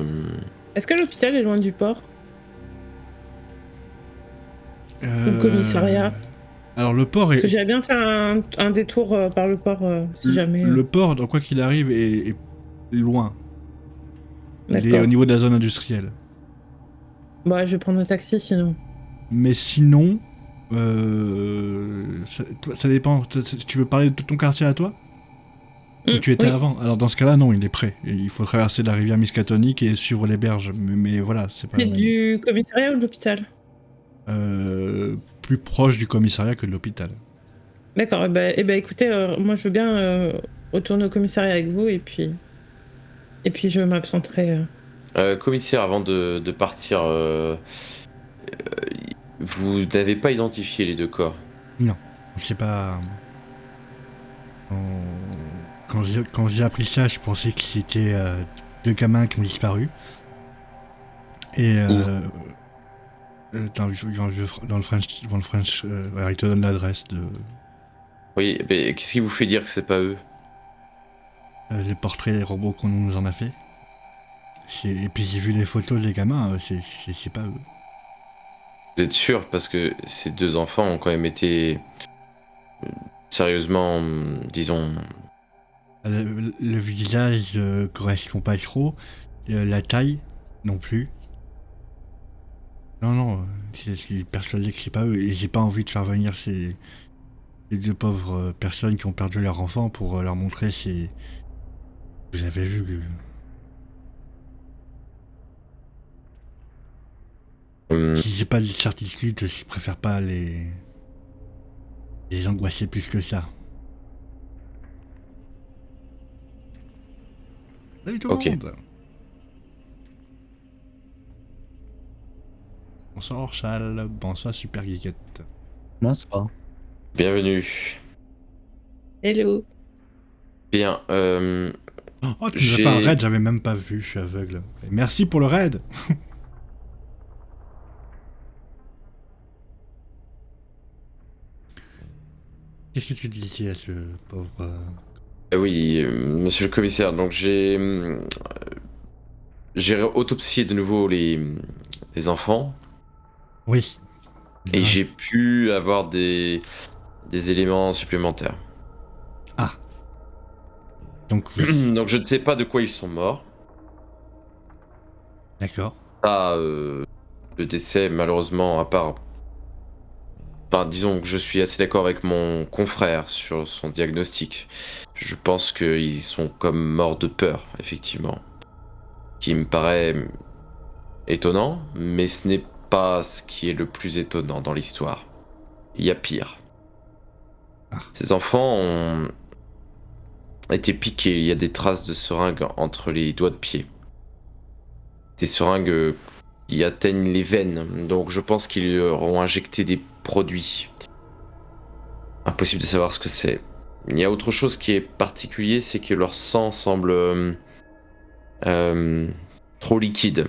Est-ce que l'hôpital est loin du port? Le commissariat? Alors le port Parce que est... j'aimerais bien faire un détour par le port, si jamais... Le port, dans quoi qu'il arrive, est loin. Il est D'accord. au niveau de la zone industrielle. Bah, je vais prendre un taxi, sinon. Mais sinon... ça dépend. Tu veux parler de ton quartier à toi? Où tu étais oui. avant? Alors dans ce cas-là, non, il est prêt. Il faut traverser la rivière Miskatonic et suivre les berges. Mais voilà, c'est pas... C'est du commissariat ou de l'hôpital? Plus proche du commissariat que de l'hôpital. D'accord, et bah écoutez, moi je veux bien retourner au commissariat avec vous, et puis Et puis je m'absenterai. Commissaire, avant de partir, vous n'avez pas identifié les deux corps. Non, je sais pas. Quand j'ai appris ça, je pensais que c'était deux gamins qui ont disparu. Et Où dans le French, voilà, il te donne l'adresse de Oui, mais qu'est-ce qui vous fait dire que c'est pas eux? les portraits des robots qu'on nous en a fait. Et puis j'ai vu les photos des gamins, c'est pas eux. Vous êtes sûr? Parce que ces deux enfants ont quand même été sérieusement, disons... Le visage correspond pas trop, la taille non plus. Non, non, je suis persuadé que c'est pas eux. Et j'ai pas envie de faire venir ces deux pauvres personnes qui ont perdu leur enfant pour leur montrer si vous avez vu que... hum, Si j'ai pas de certitude, je préfère pas les angoisser plus que ça. Salut tout le ok. monde. Bonsoir Charles, bonsoir Super Geekette. Bonsoir. Bienvenue. Hello. Bien, Oh, tu nous as fait un j'ai... raid, j'avais même pas vu, je suis aveugle. Et merci pour le raid. Qu'est-ce que tu disais à ce pauvre... Oui, monsieur le commissaire, donc j'ai autopsié de nouveau les enfants Oui. et Ah, j'ai pu avoir des éléments supplémentaires. ah. Donc oui, Donc je ne sais pas de quoi ils sont morts. d'accord. Pas le décès, malheureusement, à part... Enfin, disons que je suis assez d'accord avec mon confrère sur son diagnostic. Je pense qu'ils sont comme morts de peur, effectivement. Qui me paraît étonnant, mais ce n'est pas ce qui est le plus étonnant dans l'histoire. Il y a pire. Ah. Ces enfants ont été piqués, il y a des traces de seringues entre les doigts de pied. Des seringues qui atteignent les veines, donc je pense qu'ils leur ont injecté des produits. Impossible de savoir ce que c'est. Il y a autre chose qui est particulier, c'est que leur sang semble euh, trop liquide.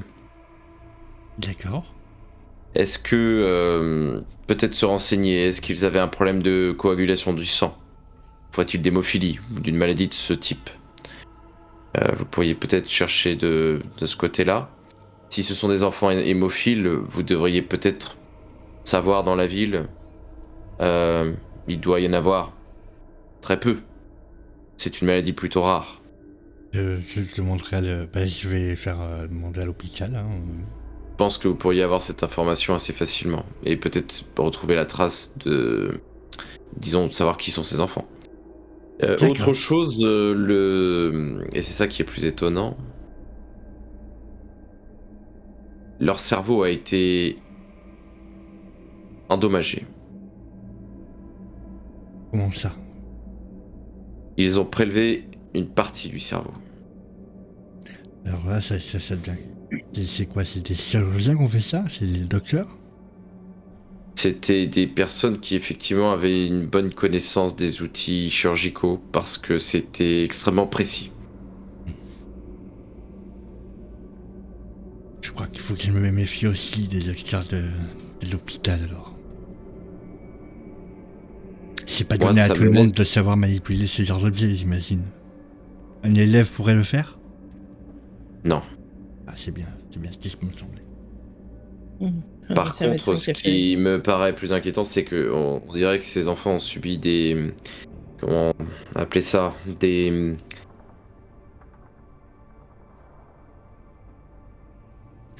D'accord. Est-ce que peut-être se renseigner, est-ce qu'ils avaient un problème de coagulation du sang? Faut-il d'hémophilie ou d'une maladie de ce type? Vous pourriez peut-être chercher de ce côté-là. Si ce sont des enfants hémophiles, vous devriez peut-être savoir dans la ville. Il doit y en avoir très peu. C'est une maladie plutôt rare. Je demanderai je vais faire demander à l'hôpital. Hein. Je pense que vous pourriez avoir cette information assez facilement. Et peut-être retrouver la trace de... Disons, de savoir qui sont ces enfants. D'accord. Autre chose, et c'est ça qui est plus étonnant, leur cerveau a été endommagé. Comment ça? Ils ont prélevé une partie du cerveau. Alors là, ça devient... C'est quoi? C'est des chirurgiens qui ont fait ça? C'est des docteurs? C'était des personnes qui effectivement avaient une bonne connaissance des outils chirurgicaux parce que c'était extrêmement précis. Je crois qu'il faut que je me méfie aussi des docteurs de l'hôpital alors. C'est pas Moi, donné à ça tout me le monde laisse- de savoir manipuler ce genre d'objet, j'imagine. Un élève pourrait le faire? Non. Ah, c'est bien ce qui me semblait. Par C'est un médecin contre, ce qui a fait. qui me paraît plus inquiétant, c'est que on dirait que ces enfants ont subi des... Comment appeler ça? Des...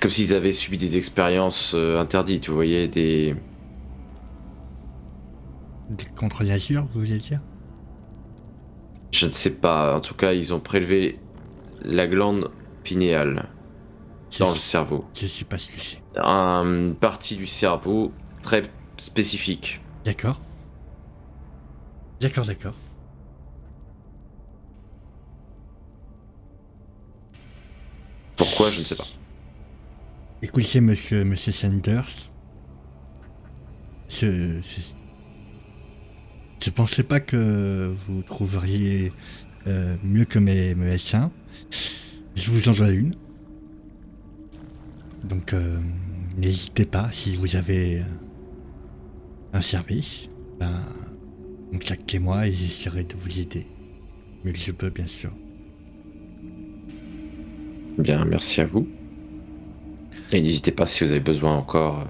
Comme s'ils avaient subi des expériences interdites, vous voyez, des... Des contre-nature, vous voulez dire? Je ne sais pas, en tout cas, ils ont prélevé la glande pinéale dans le cerveau. Je sais pas ce que c'est. Une partie du cerveau très spécifique. D'accord. D'accord. Pourquoi, je ne sais pas. Écoutez, monsieur Sanders, je pensais pas que vous trouveriez mieux que mes médecins. Je vous en dois une. Donc, n'hésitez pas, si vous avez un service, contactez-moi et j'essaierai de vous aider. Mieux que je peux, bien sûr. Bien, merci à vous. Et n'hésitez pas si vous avez besoin encore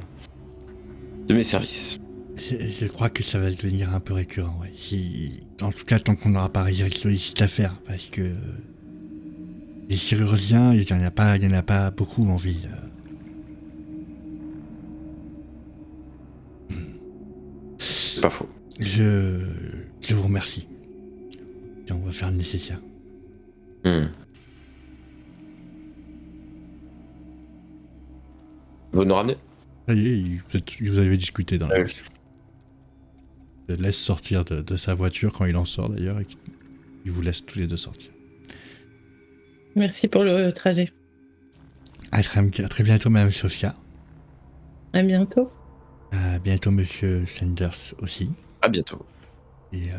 de mes services. Je crois que ça va devenir un peu récurrent, ouais. En tout cas, tant qu'on n'aura pas réussi à faire, parce que les chirurgiens, il y en a pas beaucoup en ville. C'est pas faux. Je vous remercie. Et on va faire le nécessaire. Vous nous ramenez? Ça y est, vous avez discuté dans la Oui. voiture. Je le laisse sortir de sa voiture quand il en sort d'ailleurs, et il vous laisse tous les deux sortir. Merci pour le trajet. À très bientôt, Madame Sophia. À bientôt. À bientôt, Monsieur Sanders aussi. À bientôt. Et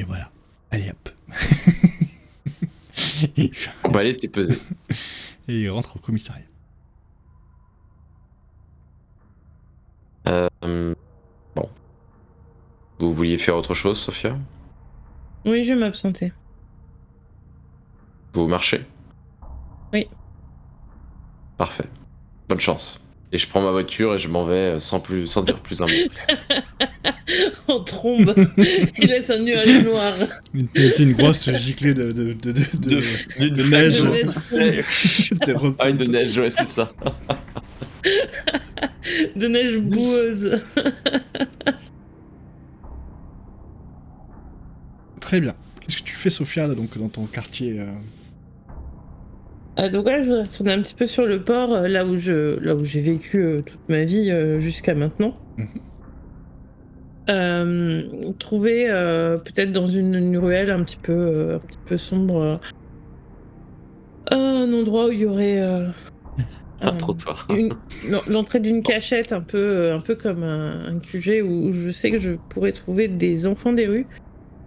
voilà. Allez hop. On va aller s'y peser. Et il rentre au commissariat. Bon. Vous vouliez faire autre chose, Sophia? Oui, je vais m'absenter. Vous marchez? Oui. Parfait. Bonne chance. Et je prends ma voiture et je m'en vais sans dire plus un mot. En trombe. Il laisse un nuage noir. Une grosse giclée de neige. De neige, Ah, de neige, ouais, c'est ça. de neige boueuse. Très bien. Qu'est-ce que tu fais, Sophia, là, donc, dans ton quartier Donc là, je vais retourner un petit peu sur le port, là où j'ai vécu toute ma vie jusqu'à maintenant. Trouver peut-être dans une ruelle un petit peu sombre un endroit où il y aurait Un trottoir. l'entrée d'une cachette un peu comme un QG où je sais que je pourrais trouver des enfants des rues.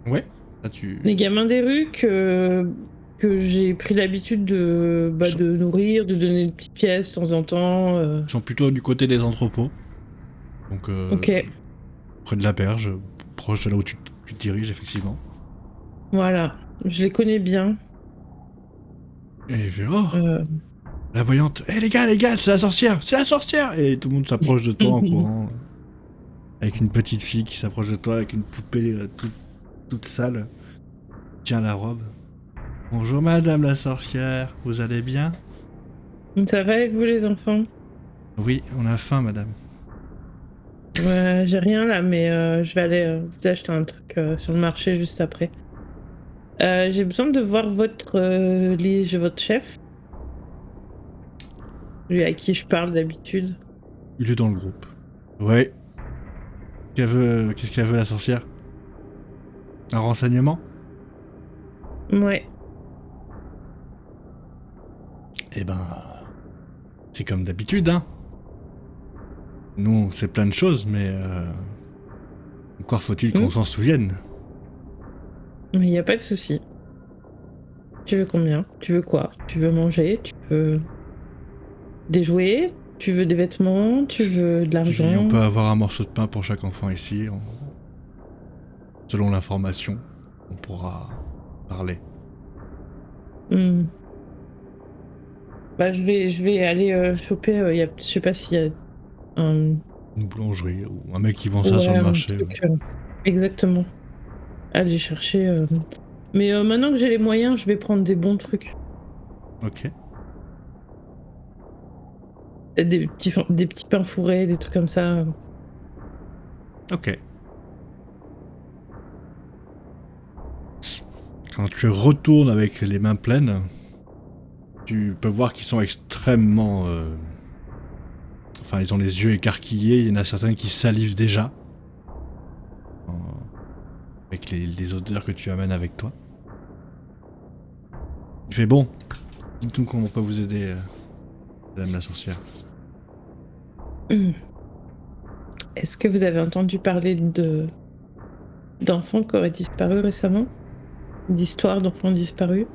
Ouais. Là, Des gamins des rues que j'ai pris l'habitude de nourrir, de donner des petites pièces de temps en temps. Ils sont plutôt du côté des entrepôts. Donc, Ok, près de la berge, proche de là où tu te diriges, effectivement. voilà, je les connais bien. Et il fait, oh, Euh, la voyante. Hé les gars, c'est la sorcière! C'est la sorcière! Et tout le monde s'approche de toi en courant. Avec une petite fille qui s'approche de toi avec une poupée toute sale. Tiens la robe. Bonjour madame la sorcière, vous allez bien? Ça va avec vous les enfants? Oui, on a faim madame. Ouais, j'ai rien là, mais je vais aller vous acheter un truc sur le marché juste après. J'ai besoin de voir votre chef. Lui à qui je parle d'habitude. Il est dans le groupe. Ouais. Qu'est-ce qu'elle veut la sorcière? Un renseignement? Ouais. Eh ben... C'est comme d'habitude, hein. Nous, on sait plein de choses, mais... Encore faut-il qu'on s'en souvienne. Il n'y a pas de souci. Tu veux combien? Tu veux quoi? Tu veux manger? Tu veux des jouets? Tu veux des vêtements? Tu veux de l'argent? On peut avoir un morceau de pain pour chaque enfant ici. Selon l'information, on pourra parler. Bah, je vais aller choper. Je sais pas s'il y a un. Une boulangerie ou un mec qui vend ça sur le marché. Exactement. Aller chercher. Mais maintenant que j'ai les moyens, je vais prendre des bons trucs. Ok. Des petits pains fourrés, des trucs comme ça. Ok. Quand tu retournes avec les mains pleines, tu peux voir qu'ils sont extrêmement... Enfin, ils ont les yeux écarquillés, il y en a certains qui salivent déjà. Avec les odeurs que tu amènes avec toi. Il fait bon. Dites-nous comment on peut vous aider, Madame la sorcière. Est-ce que vous avez entendu parler d'enfants qui auraient disparu récemment? D'histoires d'enfants disparus?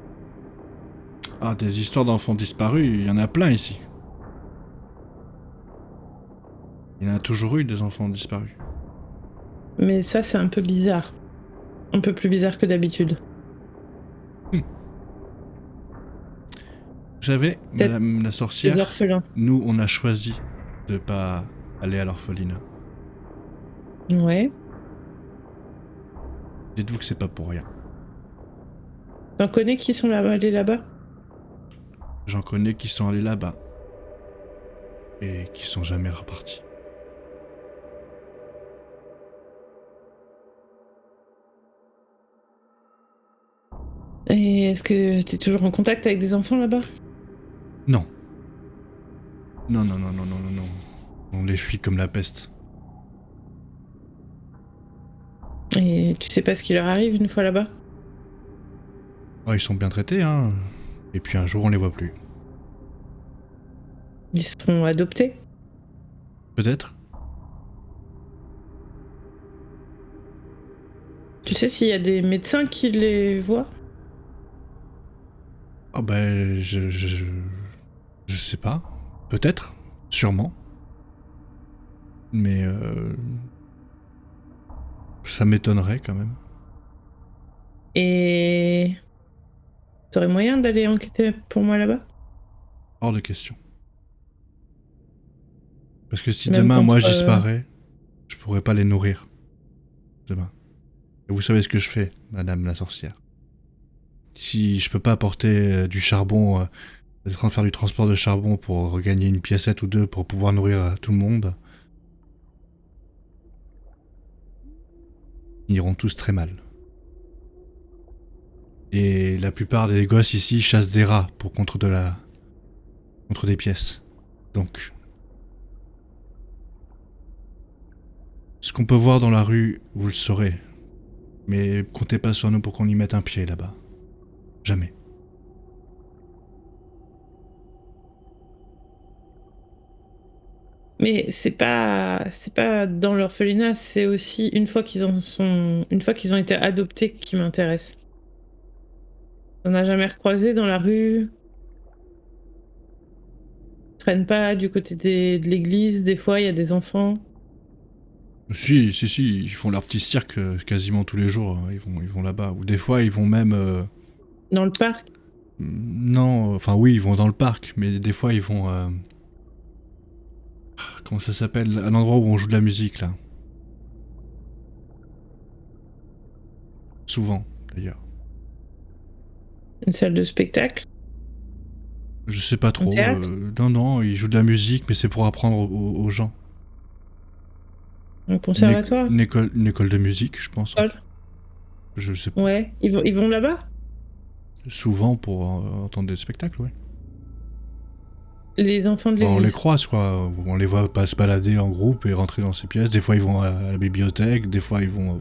Ah, des histoires d'enfants disparus, il y en a plein ici. Il y en a toujours eu des enfants disparus. Mais ça, c'est un peu bizarre. Un peu plus bizarre que d'habitude. Vous savez, Peut-être Madame la sorcière, Les orphelins. nous, on a choisi de pas aller à l'orphelinat. Ouais. Dites-vous que c'est pas pour rien. T'en connais qui sont allés là-bas? J'en connais qui sont allés là-bas. Et qui sont jamais repartis. Et est-ce que t'es toujours en contact avec des enfants là-bas? Non. Non. On les fuit comme la peste. Et tu sais pas ce qui leur arrive une fois là-bas? Oh, ils sont bien traités, hein. Et puis un jour, on les voit plus. Ils se font adopter? Peut-être. Tu sais s'il y a des médecins qui les voient? Ah ben, je sais pas. Peut-être. Sûrement. Mais ça m'étonnerait quand même. Et t'aurais moyen d'aller enquêter pour moi là-bas? Hors de question. Parce que si Même demain, moi, contre, je disparais, je pourrais pas les nourrir. Demain. Et vous savez ce que je fais, Madame la sorcière. Si je peux pas apporter du charbon, être en train de faire du transport de charbon pour regagner une piécette ou deux pour pouvoir nourrir tout le monde, ils iront tous très mal. Et la plupart des gosses ici chassent des rats pour contre des pièces. Donc, ce qu'on peut voir dans la rue, vous le saurez. Mais comptez pas sur nous pour qu'on y mette un pied là-bas. Jamais. Mais c'est pas dans l'orphelinat, c'est aussi une fois qu'ils ont été adoptés qui m'intéresse. On n'a jamais recroisé dans la rue. Ils traînent pas du côté de l'église, des fois il y a des enfants. Si, ils font leur petit cirque quasiment tous les jours. Ils vont là-bas. Ou des fois, ils vont même... Dans le parc. Non, enfin oui, ils vont dans le parc, mais des fois, ils vont... Comment ça s'appelle? Un endroit où on joue de la musique, là. Souvent, d'ailleurs. Une salle de spectacle. Je sais pas trop. théâtre Non, ils jouent de la musique, mais c'est pour apprendre aux gens. Un conservatoire. Une école de musique, je pense. École. Je sais pas. Ouais. Ils vont là-bas? Souvent pour entendre des spectacles, ouais. Les enfants de Bah, on les l'église. croise, quoi. On les voit pas se balader en groupe et rentrer dans ces pièces. Des fois, ils vont à la bibliothèque. Des fois, ils vont...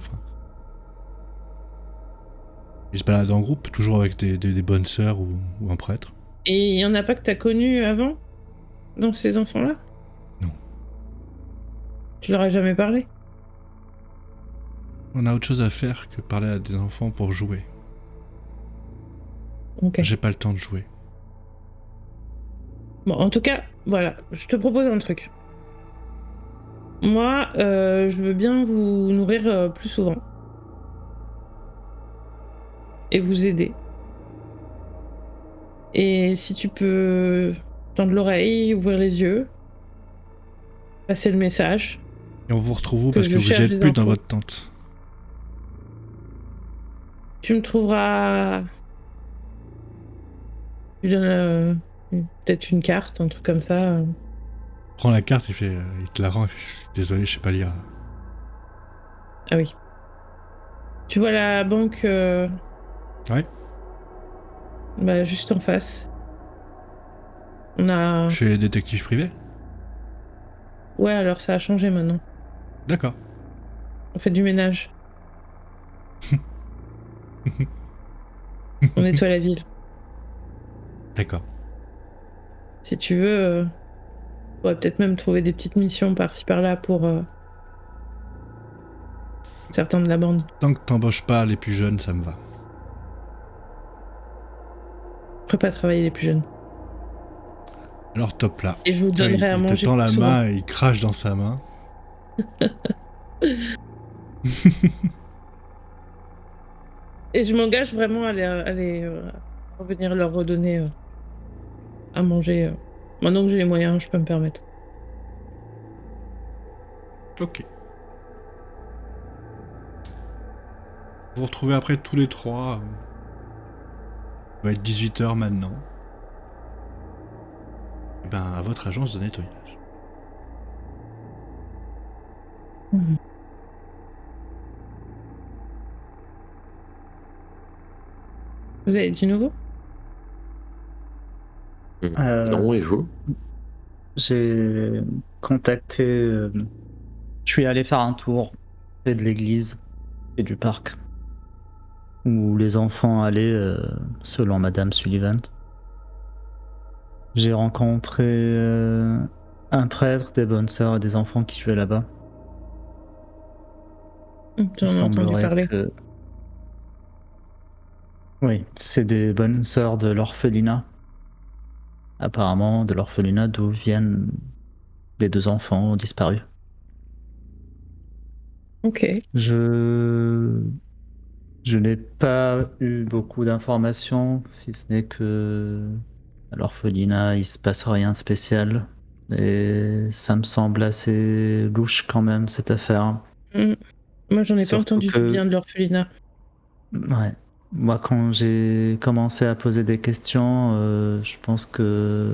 ils se baladent en groupe, toujours avec des bonnes sœurs ou un prêtre. Et il y en a pas que t'as connu avant? Dans ces enfants-là? Non. Tu leur as jamais parlé? On a autre chose à faire que parler à des enfants pour jouer. Ok. J'ai pas le temps de jouer. Bon, en tout cas, voilà, je te propose un truc. Moi, je veux bien vous nourrir plus souvent. Et vous aider. Et si tu peux tendre l'oreille, ouvrir les yeux, passer le message. Et on vous retrouve où? Que Parce je que vous cherche êtes des plus dans infos. votre tente. Tu me trouveras... Je donne peut-être une carte, un truc comme ça. Prends la carte, il te la rend, il fait, je suis désolé, je sais pas lire. Ah oui. Tu vois la banque Ouais. bah, juste en face. On a... Chez détective privé? Ouais, alors ça a changé maintenant. D'accord. On fait du ménage. On nettoie la ville. D'accord. Si tu veux, on pourrait peut-être même trouver des petites missions par-ci par-là pour certains de la bande. Tant que t'embauches pas les plus jeunes, ça me va. Je ferai pas travailler les plus jeunes. Alors top là. Et je vous donnerai à Il te manger tend plus la souvent. main et il crache dans sa main. Et je m'engage vraiment à revenir leur redonner à manger. Maintenant que j'ai les moyens, je peux me permettre. Ok. Vous vous retrouvez après tous les trois. Il va être 18h maintenant. Et ben, à votre agence de nettoyage. Mhm. Vous avez du nouveau? Non, et vous? J'ai contacté. Je suis allé faire un tour près de l'église et du parc où les enfants allaient selon Madame Sullivan. J'ai rencontré un prêtre, des bonnes sœurs et des enfants qui jouaient là-bas. Il J'en ai entendu semblerait parler. que. Oui, c'est des bonnes sœurs de l'orphelinat. Apparemment, de l'orphelinat d'où viennent les deux enfants disparus. Ok. Je n'ai pas eu beaucoup d'informations, si ce n'est que à l'orphelinat, il se passe rien de spécial. Et ça me semble assez louche quand même, cette affaire. Mm. Moi, j'en ai pas Surtout entendu du que, bien de l'orphelinat. ouais, moi quand j'ai commencé à poser des questions, je pense que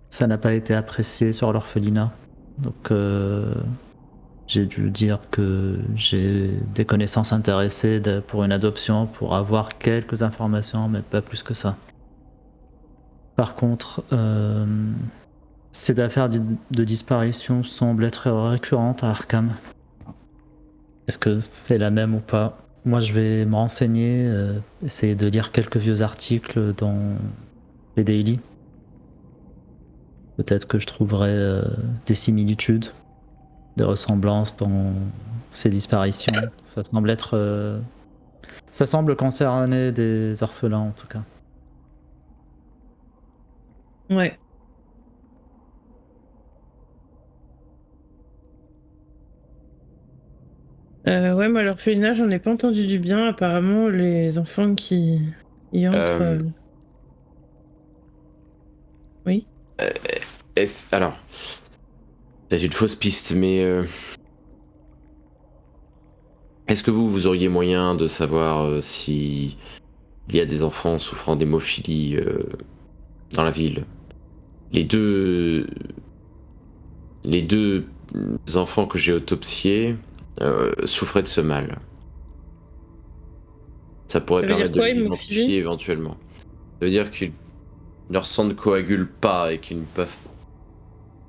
ça n'a pas été apprécié sur l'orphelinat. Donc j'ai dû dire que j'ai des connaissances intéressées pour une adoption, pour avoir quelques informations, mais pas plus que ça. Par contre, ces affaires de disparition semblent être récurrentes à Arkham. Est-ce que c'est la même ou pas? Moi, je vais me renseigner, essayer de lire quelques vieux articles dans les daily. Peut-être que je trouverai des similitudes, des ressemblances dans ces disparitions. Ça semble concerner des orphelins en tout cas. Ouais. Ouais, moi, l'orphelinat, j'en ai pas entendu du bien. Apparemment, les enfants qui y entrent. Oui. Alors, c'est une fausse piste, mais est-ce que vous auriez moyen de savoir si il y a des enfants souffrant d'hémophilie dans la ville? Les deux, les deux enfants que j'ai autopsiés souffraient de ce mal. Ça pourrait Ça veut dire permettre de quoi, les identifier hémophilie? éventuellement. Ça veut dire que leur sang ne coagule pas et qu'ils ne peuvent,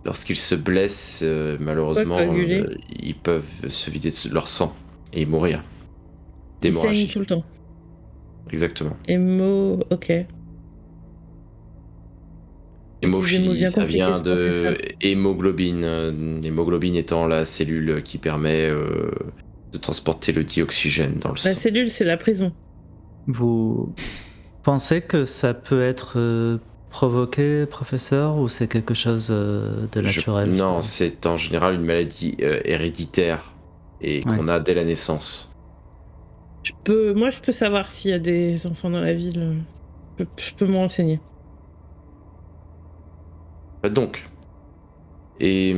lorsqu'ils se blessent, Quoi, malheureusement, coaguler? ils peuvent se vider de leur sang et mourir Ils saignent d'hémorragie. tout le temps. Exactement. Ok. Utilise des mots Hémophilie, bien ça compliqués, vient ce professeur. de hémoglobine. Hémoglobine étant la cellule qui permet de transporter le dioxygène dans le La sang. cellule, c'est la prison. Vous pensez que ça peut être provoqué, professeur, ou c'est quelque chose de naturel Non, c'est en général une maladie héréditaire et Ouais. qu'on a dès la naissance. Moi, je peux savoir s'il y a des enfants dans la ville. Je peux me renseigner. Donc, et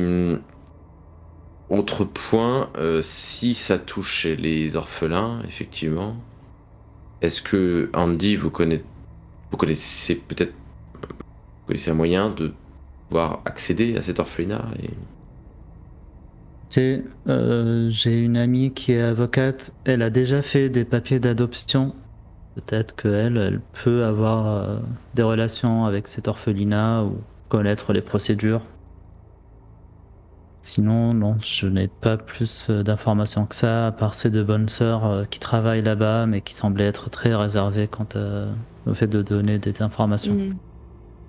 autre point, si ça touche les orphelins, effectivement, est-ce que Andy, vous connaissez peut-être, vous connaissez un moyen de pouvoir accéder à cet orphelinat J'ai une amie qui est avocate, elle a déjà fait des papiers d'adoption. Peut-être elle peut avoir des relations avec cet orphelinat ou connaître les procédures. Sinon, non, je n'ai pas plus d'informations que ça, à part ces deux bonnes sœurs qui travaillent là-bas, mais qui semblaient être très réservées quant au fait de donner des informations.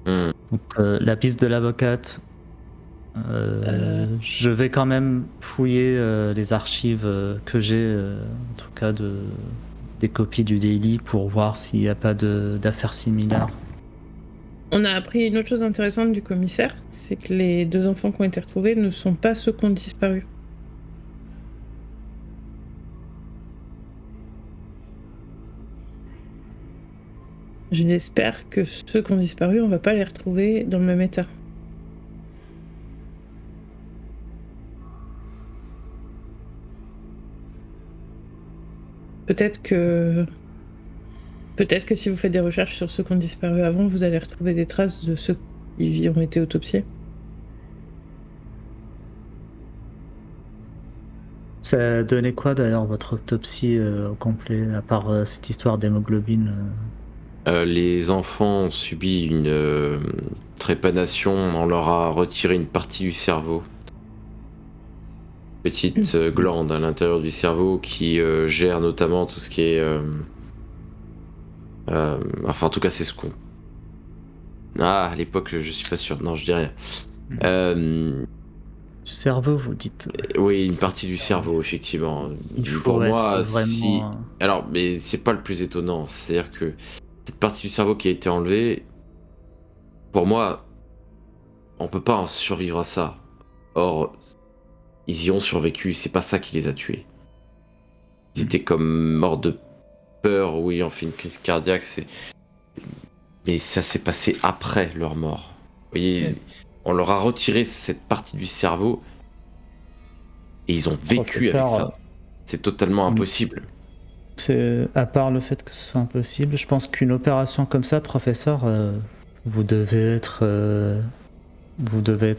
Hmm. Donc, la piste de l'avocate, je vais quand même fouiller les archives que j'ai, en tout cas des copies du Daily, pour voir s'il n'y a pas d'affaires similaires. On a appris une autre chose intéressante du commissaire, c'est que les 2 enfants qui ont été retrouvés ne sont pas ceux qui ont disparu. J'espère que ceux qui ont disparu, on va pas les retrouver dans le même état. Peut-être que si vous faites des recherches sur ceux qui ont disparu avant, vous allez retrouver des traces de ceux qui ont été autopsiés. Ça donnait quoi d'ailleurs votre autopsie au complet, à part cette histoire d'hémoglobine Les enfants ont subi une trépanation, on leur a retiré une partie du cerveau. Petite glande à l'intérieur du cerveau qui gère notamment tout ce qui est... enfin en tout cas c'est ce qu'on... Ah, à l'époque je suis pas sûr, non je dis rien. Du cerveau, vous dites Oui, une partie du cerveau, effectivement. Il faut Pour moi, être si... vraiment... Alors, mais c'est pas le plus étonnant, c'est-à-dire que cette partie du cerveau qui a été enlevée, pour moi, on peut pas en survivre à ça. Or, ils y ont survécu, c'est pas ça qui les a tués. Ils étaient comme morts de peur ou ayant fait une crise cardiaque, c'est... Mais ça s'est passé après leur mort. Vous voyez, on leur a retiré cette partie du cerveau et ils ont vécu avec Professeur, ça. C'est totalement impossible. c'est à part le fait que ce soit impossible, je pense qu'une opération comme ça, professeur, vous devez être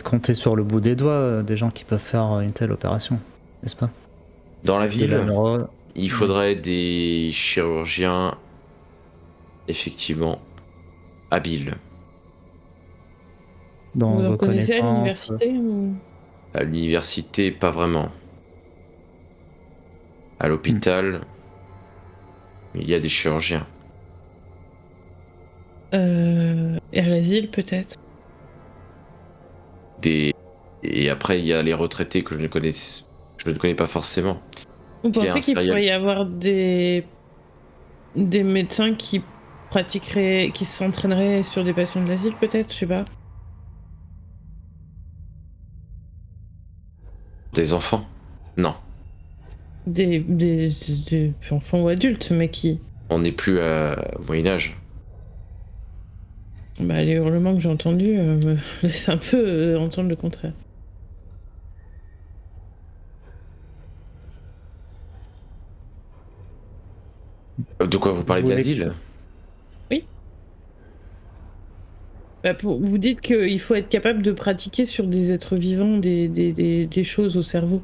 compté sur le bout des doigts des gens qui peuvent faire une telle opération, n'est-ce pas? Dans la De la ville, neuro... il faudrait des chirurgiens effectivement habiles. Dans Vous en vos connaissez à connaissances. l'université ou... À l'université, pas vraiment. À l'hôpital, il y a des chirurgiens. Et à l'asile peut-être. Et après, il y a les retraités que je ne connais pas forcément. Vous S'il y a pensez un qu'il serial... pourrait y avoir des médecins qui pratiqueraient, qui s'entraîneraient sur des patients de l'asile peut-être, je sais pas. Des enfants? Non. Des enfants ou adultes, mais qui... On n'est plus au Moyen-Âge. Bah, les hurlements que j'ai entendus me laissent un peu entendre le contraire. De quoi vous parlez de voulez- l'asile? Oui. Bah, vous dites qu'il faut être capable de pratiquer sur des êtres vivants des choses au cerveau.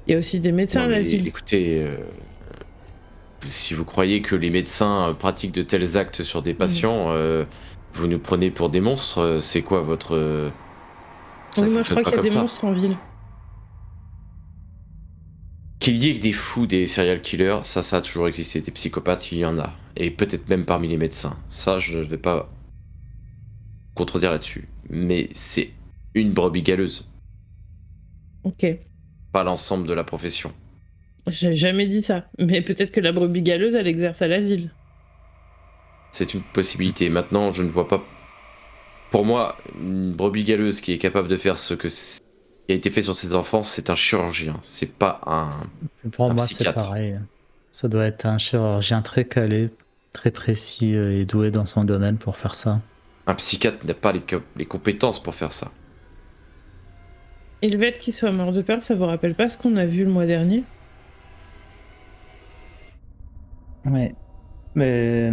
Il y a aussi des médecins Non à mais l'asile. écoutez, si vous croyez que les médecins pratiquent de tels actes sur des patients, vous nous prenez pour des monstres. C'est quoi votre... Ça Oui, moi je fonctionne crois pas qu'il y a comme des ça. monstres en ville. Qu'il y ait des fous, des serial killers, ça a toujours existé. Des psychopathes, il y en a. Et peut-être même parmi les médecins. Ça, je ne vais pas contredire là-dessus. Mais c'est une brebis galeuse, Ok. pas l'ensemble de la profession. J'ai jamais dit ça. Mais peut-être que la brebis galeuse, elle exerce à l'asile. C'est une possibilité. Maintenant, je ne vois pas... Pour moi, une brebis galeuse qui est capable de faire qui a été fait sur ses enfants, c'est un chirurgien. C'est pas Pour un moi, c'est psychiatre. pareil. Ça doit être un chirurgien très calé, très précis et doué dans son domaine pour faire ça. Un psychiatre n'a pas les compétences pour faire ça. Et le fait qu'il soit mort de peur, ça vous rappelle pas ce qu'on a vu le mois dernier? Ouais. Mais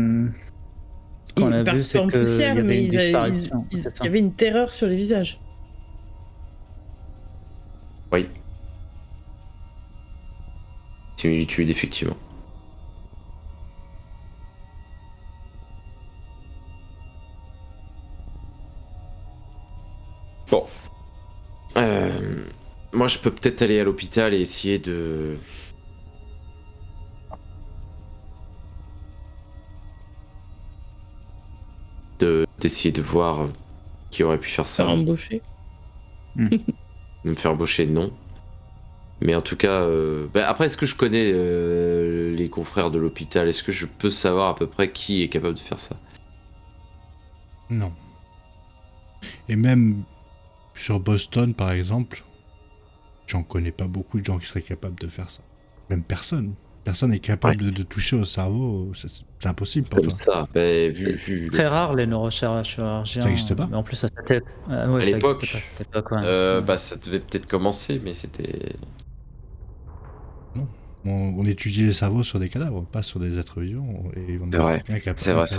ce qu'on Ils a vu, partent pas c'est en qu'il y poussière, avait mais une il disparition. C'est y ça. avait une terreur sur les visages. Oui. Similitude, effectivement. Bon. Moi, je peux peut-être aller à l'hôpital et essayer d'essayer de voir qui aurait pu faire ça. Faire embaucher. De me faire embaucher, non. Mais en tout cas, après, est-ce que je connais les confrères de l'hôpital? Est-ce que je peux savoir à peu près qui est capable de faire ça? Non. Et même sur Boston, par exemple, j'en connais pas beaucoup de gens qui seraient capables de faire ça. Même personne. Personne n'est capable de toucher au cerveau. C'est impossible pour Comme toi. ça, vu Très rare les neurochirurgiens. Ça existe pas. Mais en plus, ça s'était. Ouais, à ça l'époque, existait pas. C'était pas quoi. ça devait peut-être commencer, mais c'était... On étudie les cerveaux sur des cadavres, pas sur des êtres vivants. Et on C'est vrai. quelqu'un qui a C'est pas vrai, c'est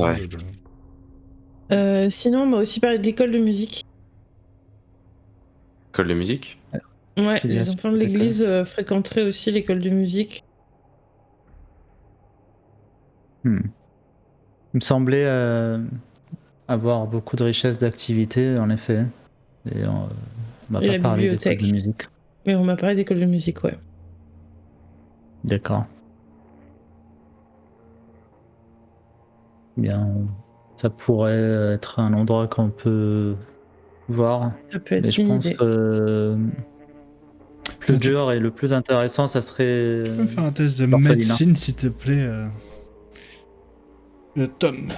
vrai. Sinon, on m'a aussi parlé de l'école de musique. École de musique? Ouais, qu'il y a les sur enfants de cette l'église fréquenteraient aussi l'école de musique. Il me semblait avoir beaucoup de richesses d'activités, en effet. Et on m'a Et pas la parlé d'école bibliothèque. de musique. Mais on m'a parlé d'école de musique, ouais. D'accord. Bien, ça pourrait être un endroit qu'on peut voir. Ça peut être Mais je une pense idée. plus Tiens, dur et le plus intéressant, ça serait. Tu peux me faire un test de l'orphelinat. médecine, s'il te plaît, Tom.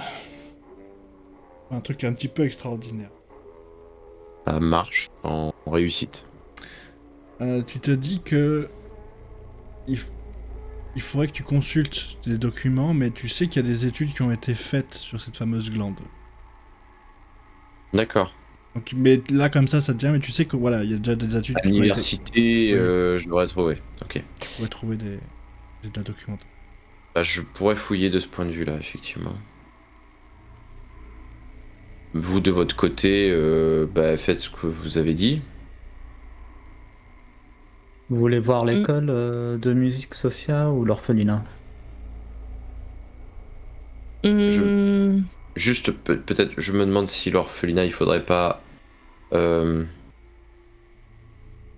Un truc un petit peu extraordinaire. Ça marche en réussite. Tu te dis que il faudrait que tu consultes des documents, mais tu sais qu'il y a des études qui ont été faites sur cette fameuse glande. D'accord. Donc, mais là, comme ça te vient, mais tu sais que voilà, il y a déjà des études À qui ont été... l'université, Oui. je devrais trouver. Ok. Tu pourrais trouver de la documentation. Bah, je pourrais fouiller de ce point de vue-là, effectivement. Vous, de votre côté, faites ce que vous avez dit. Vous voulez voir l'école de musique Sophia ou l'orphelinat? Juste, peut-être, je me demande si l'orphelinat, il faudrait pas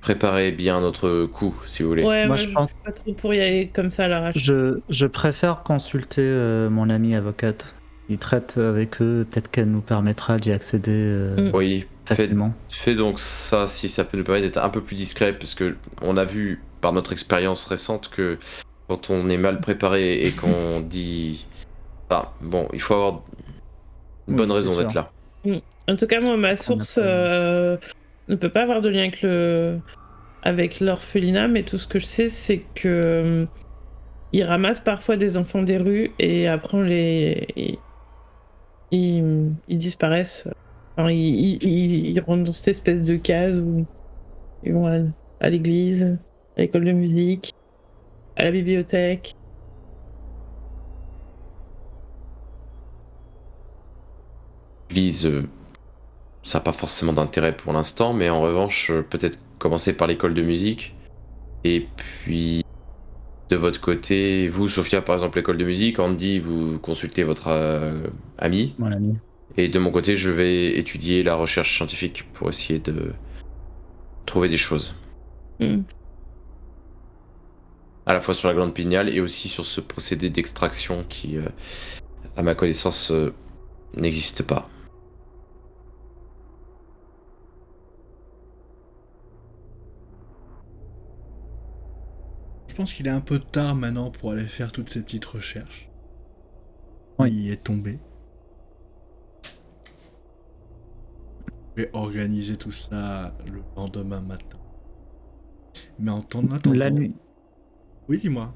préparer bien notre coup, si vous voulez. Ouais, Moi, moi je je pense- suis pas trop pour y aller comme ça à l'arrache. Je préfère consulter mon amie avocate. Il traite avec eux, peut-être qu'elle nous permettra d'y accéder Oui, facilement. fais donc ça, si ça peut nous permettre d'être un peu plus discret, parce que on a vu par notre expérience récente que quand on est mal préparé et qu'on dit... Ah, bon, il faut avoir une Oui, bonne c'est raison sûr. d'être là. En tout cas, moi, ma On a source pas- ne peut pas avoir de lien avec l'orphelinat, mais tout ce que je sais, c'est que ils ramassent parfois des enfants des rues et après ils disparaissent. Enfin, ils rentrent dans cette espèce de case où ils vont à l'église, à l'école de musique, à la bibliothèque. L'église, ça n'a pas forcément d'intérêt pour l'instant, mais en revanche, peut-être commencer par l'école de musique. Et puis, de votre côté, vous, Sophia, par exemple, l'école de musique, Andy, vous consultez votre ami. Mon ami. Et de mon côté, je vais étudier la recherche scientifique pour essayer de trouver des choses. Mm. À la fois sur la glande pinéale et aussi sur ce procédé d'extraction qui, à ma connaissance, n'existe pas. Je pense qu'il est un peu tard maintenant pour aller faire toutes ces petites recherches. Oui. Il est tombé. Je vais organiser tout ça le lendemain matin. Mais en attendant... La nuit. Oui, dis-moi.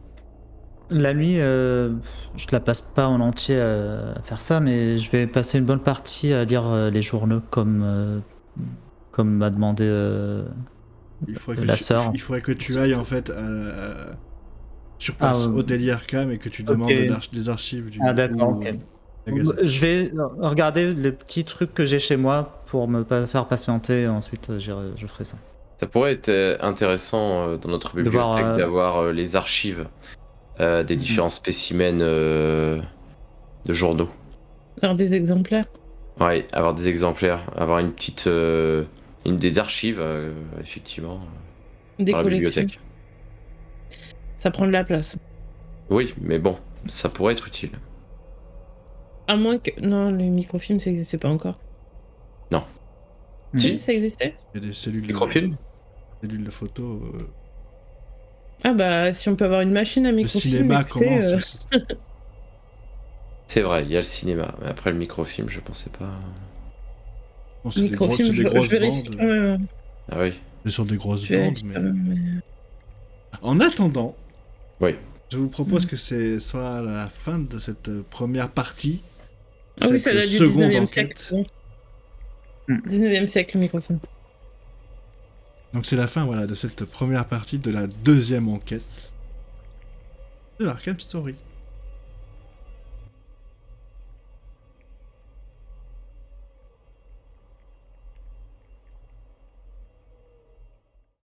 La nuit, je la passe pas en entier à faire ça, mais je vais passer une bonne partie à lire les journaux comme m'a demandé Il faudrait que la tu, sœur. il faudrait que tu ailles en fait sur place au Daily Arkham et que tu demandes des archives du... Ah d'accord, ou ok. la Gazette. Je vais regarder les petits trucs que j'ai chez moi pour me pas faire patienter et ensuite je ferai ça. Ça pourrait être intéressant dans notre De voir, bibliothèque d'avoir les archives des différents spécimens de journaux. Alors des exemplaires. Ouais, avoir des exemplaires, avoir une petite Une des archives, effectivement, Des dans la collections. bibliothèque. Ça prend de la place. Oui, mais bon, ça pourrait être utile. À moins que. Non, les microfilms, ça n'existait pas encore. Si. Oui, ça existait. Il y a des cellules Microfilm cellules de photos. Ah bah, si on peut avoir une machine à Le microfilm, cinéma écoutez, commence. C'est vrai, il y a le cinéma. Mais après le microfilm, je pensais pas. Bon, c'est microfilm, des grosses je vérifie bandes. quand même. Ah oui. C'est sur des grosses Je bandes, vérifie mais... quand même, mais- En attendant, Oui. je vous propose que ce soit la fin de cette première partie. Ah oui, cette ça date du seconde 19e enquête. siècle. Bon. Hmm. 19e siècle, le microfilm. Donc c'est la fin voilà, de cette première partie de la deuxième enquête de Arkham Story.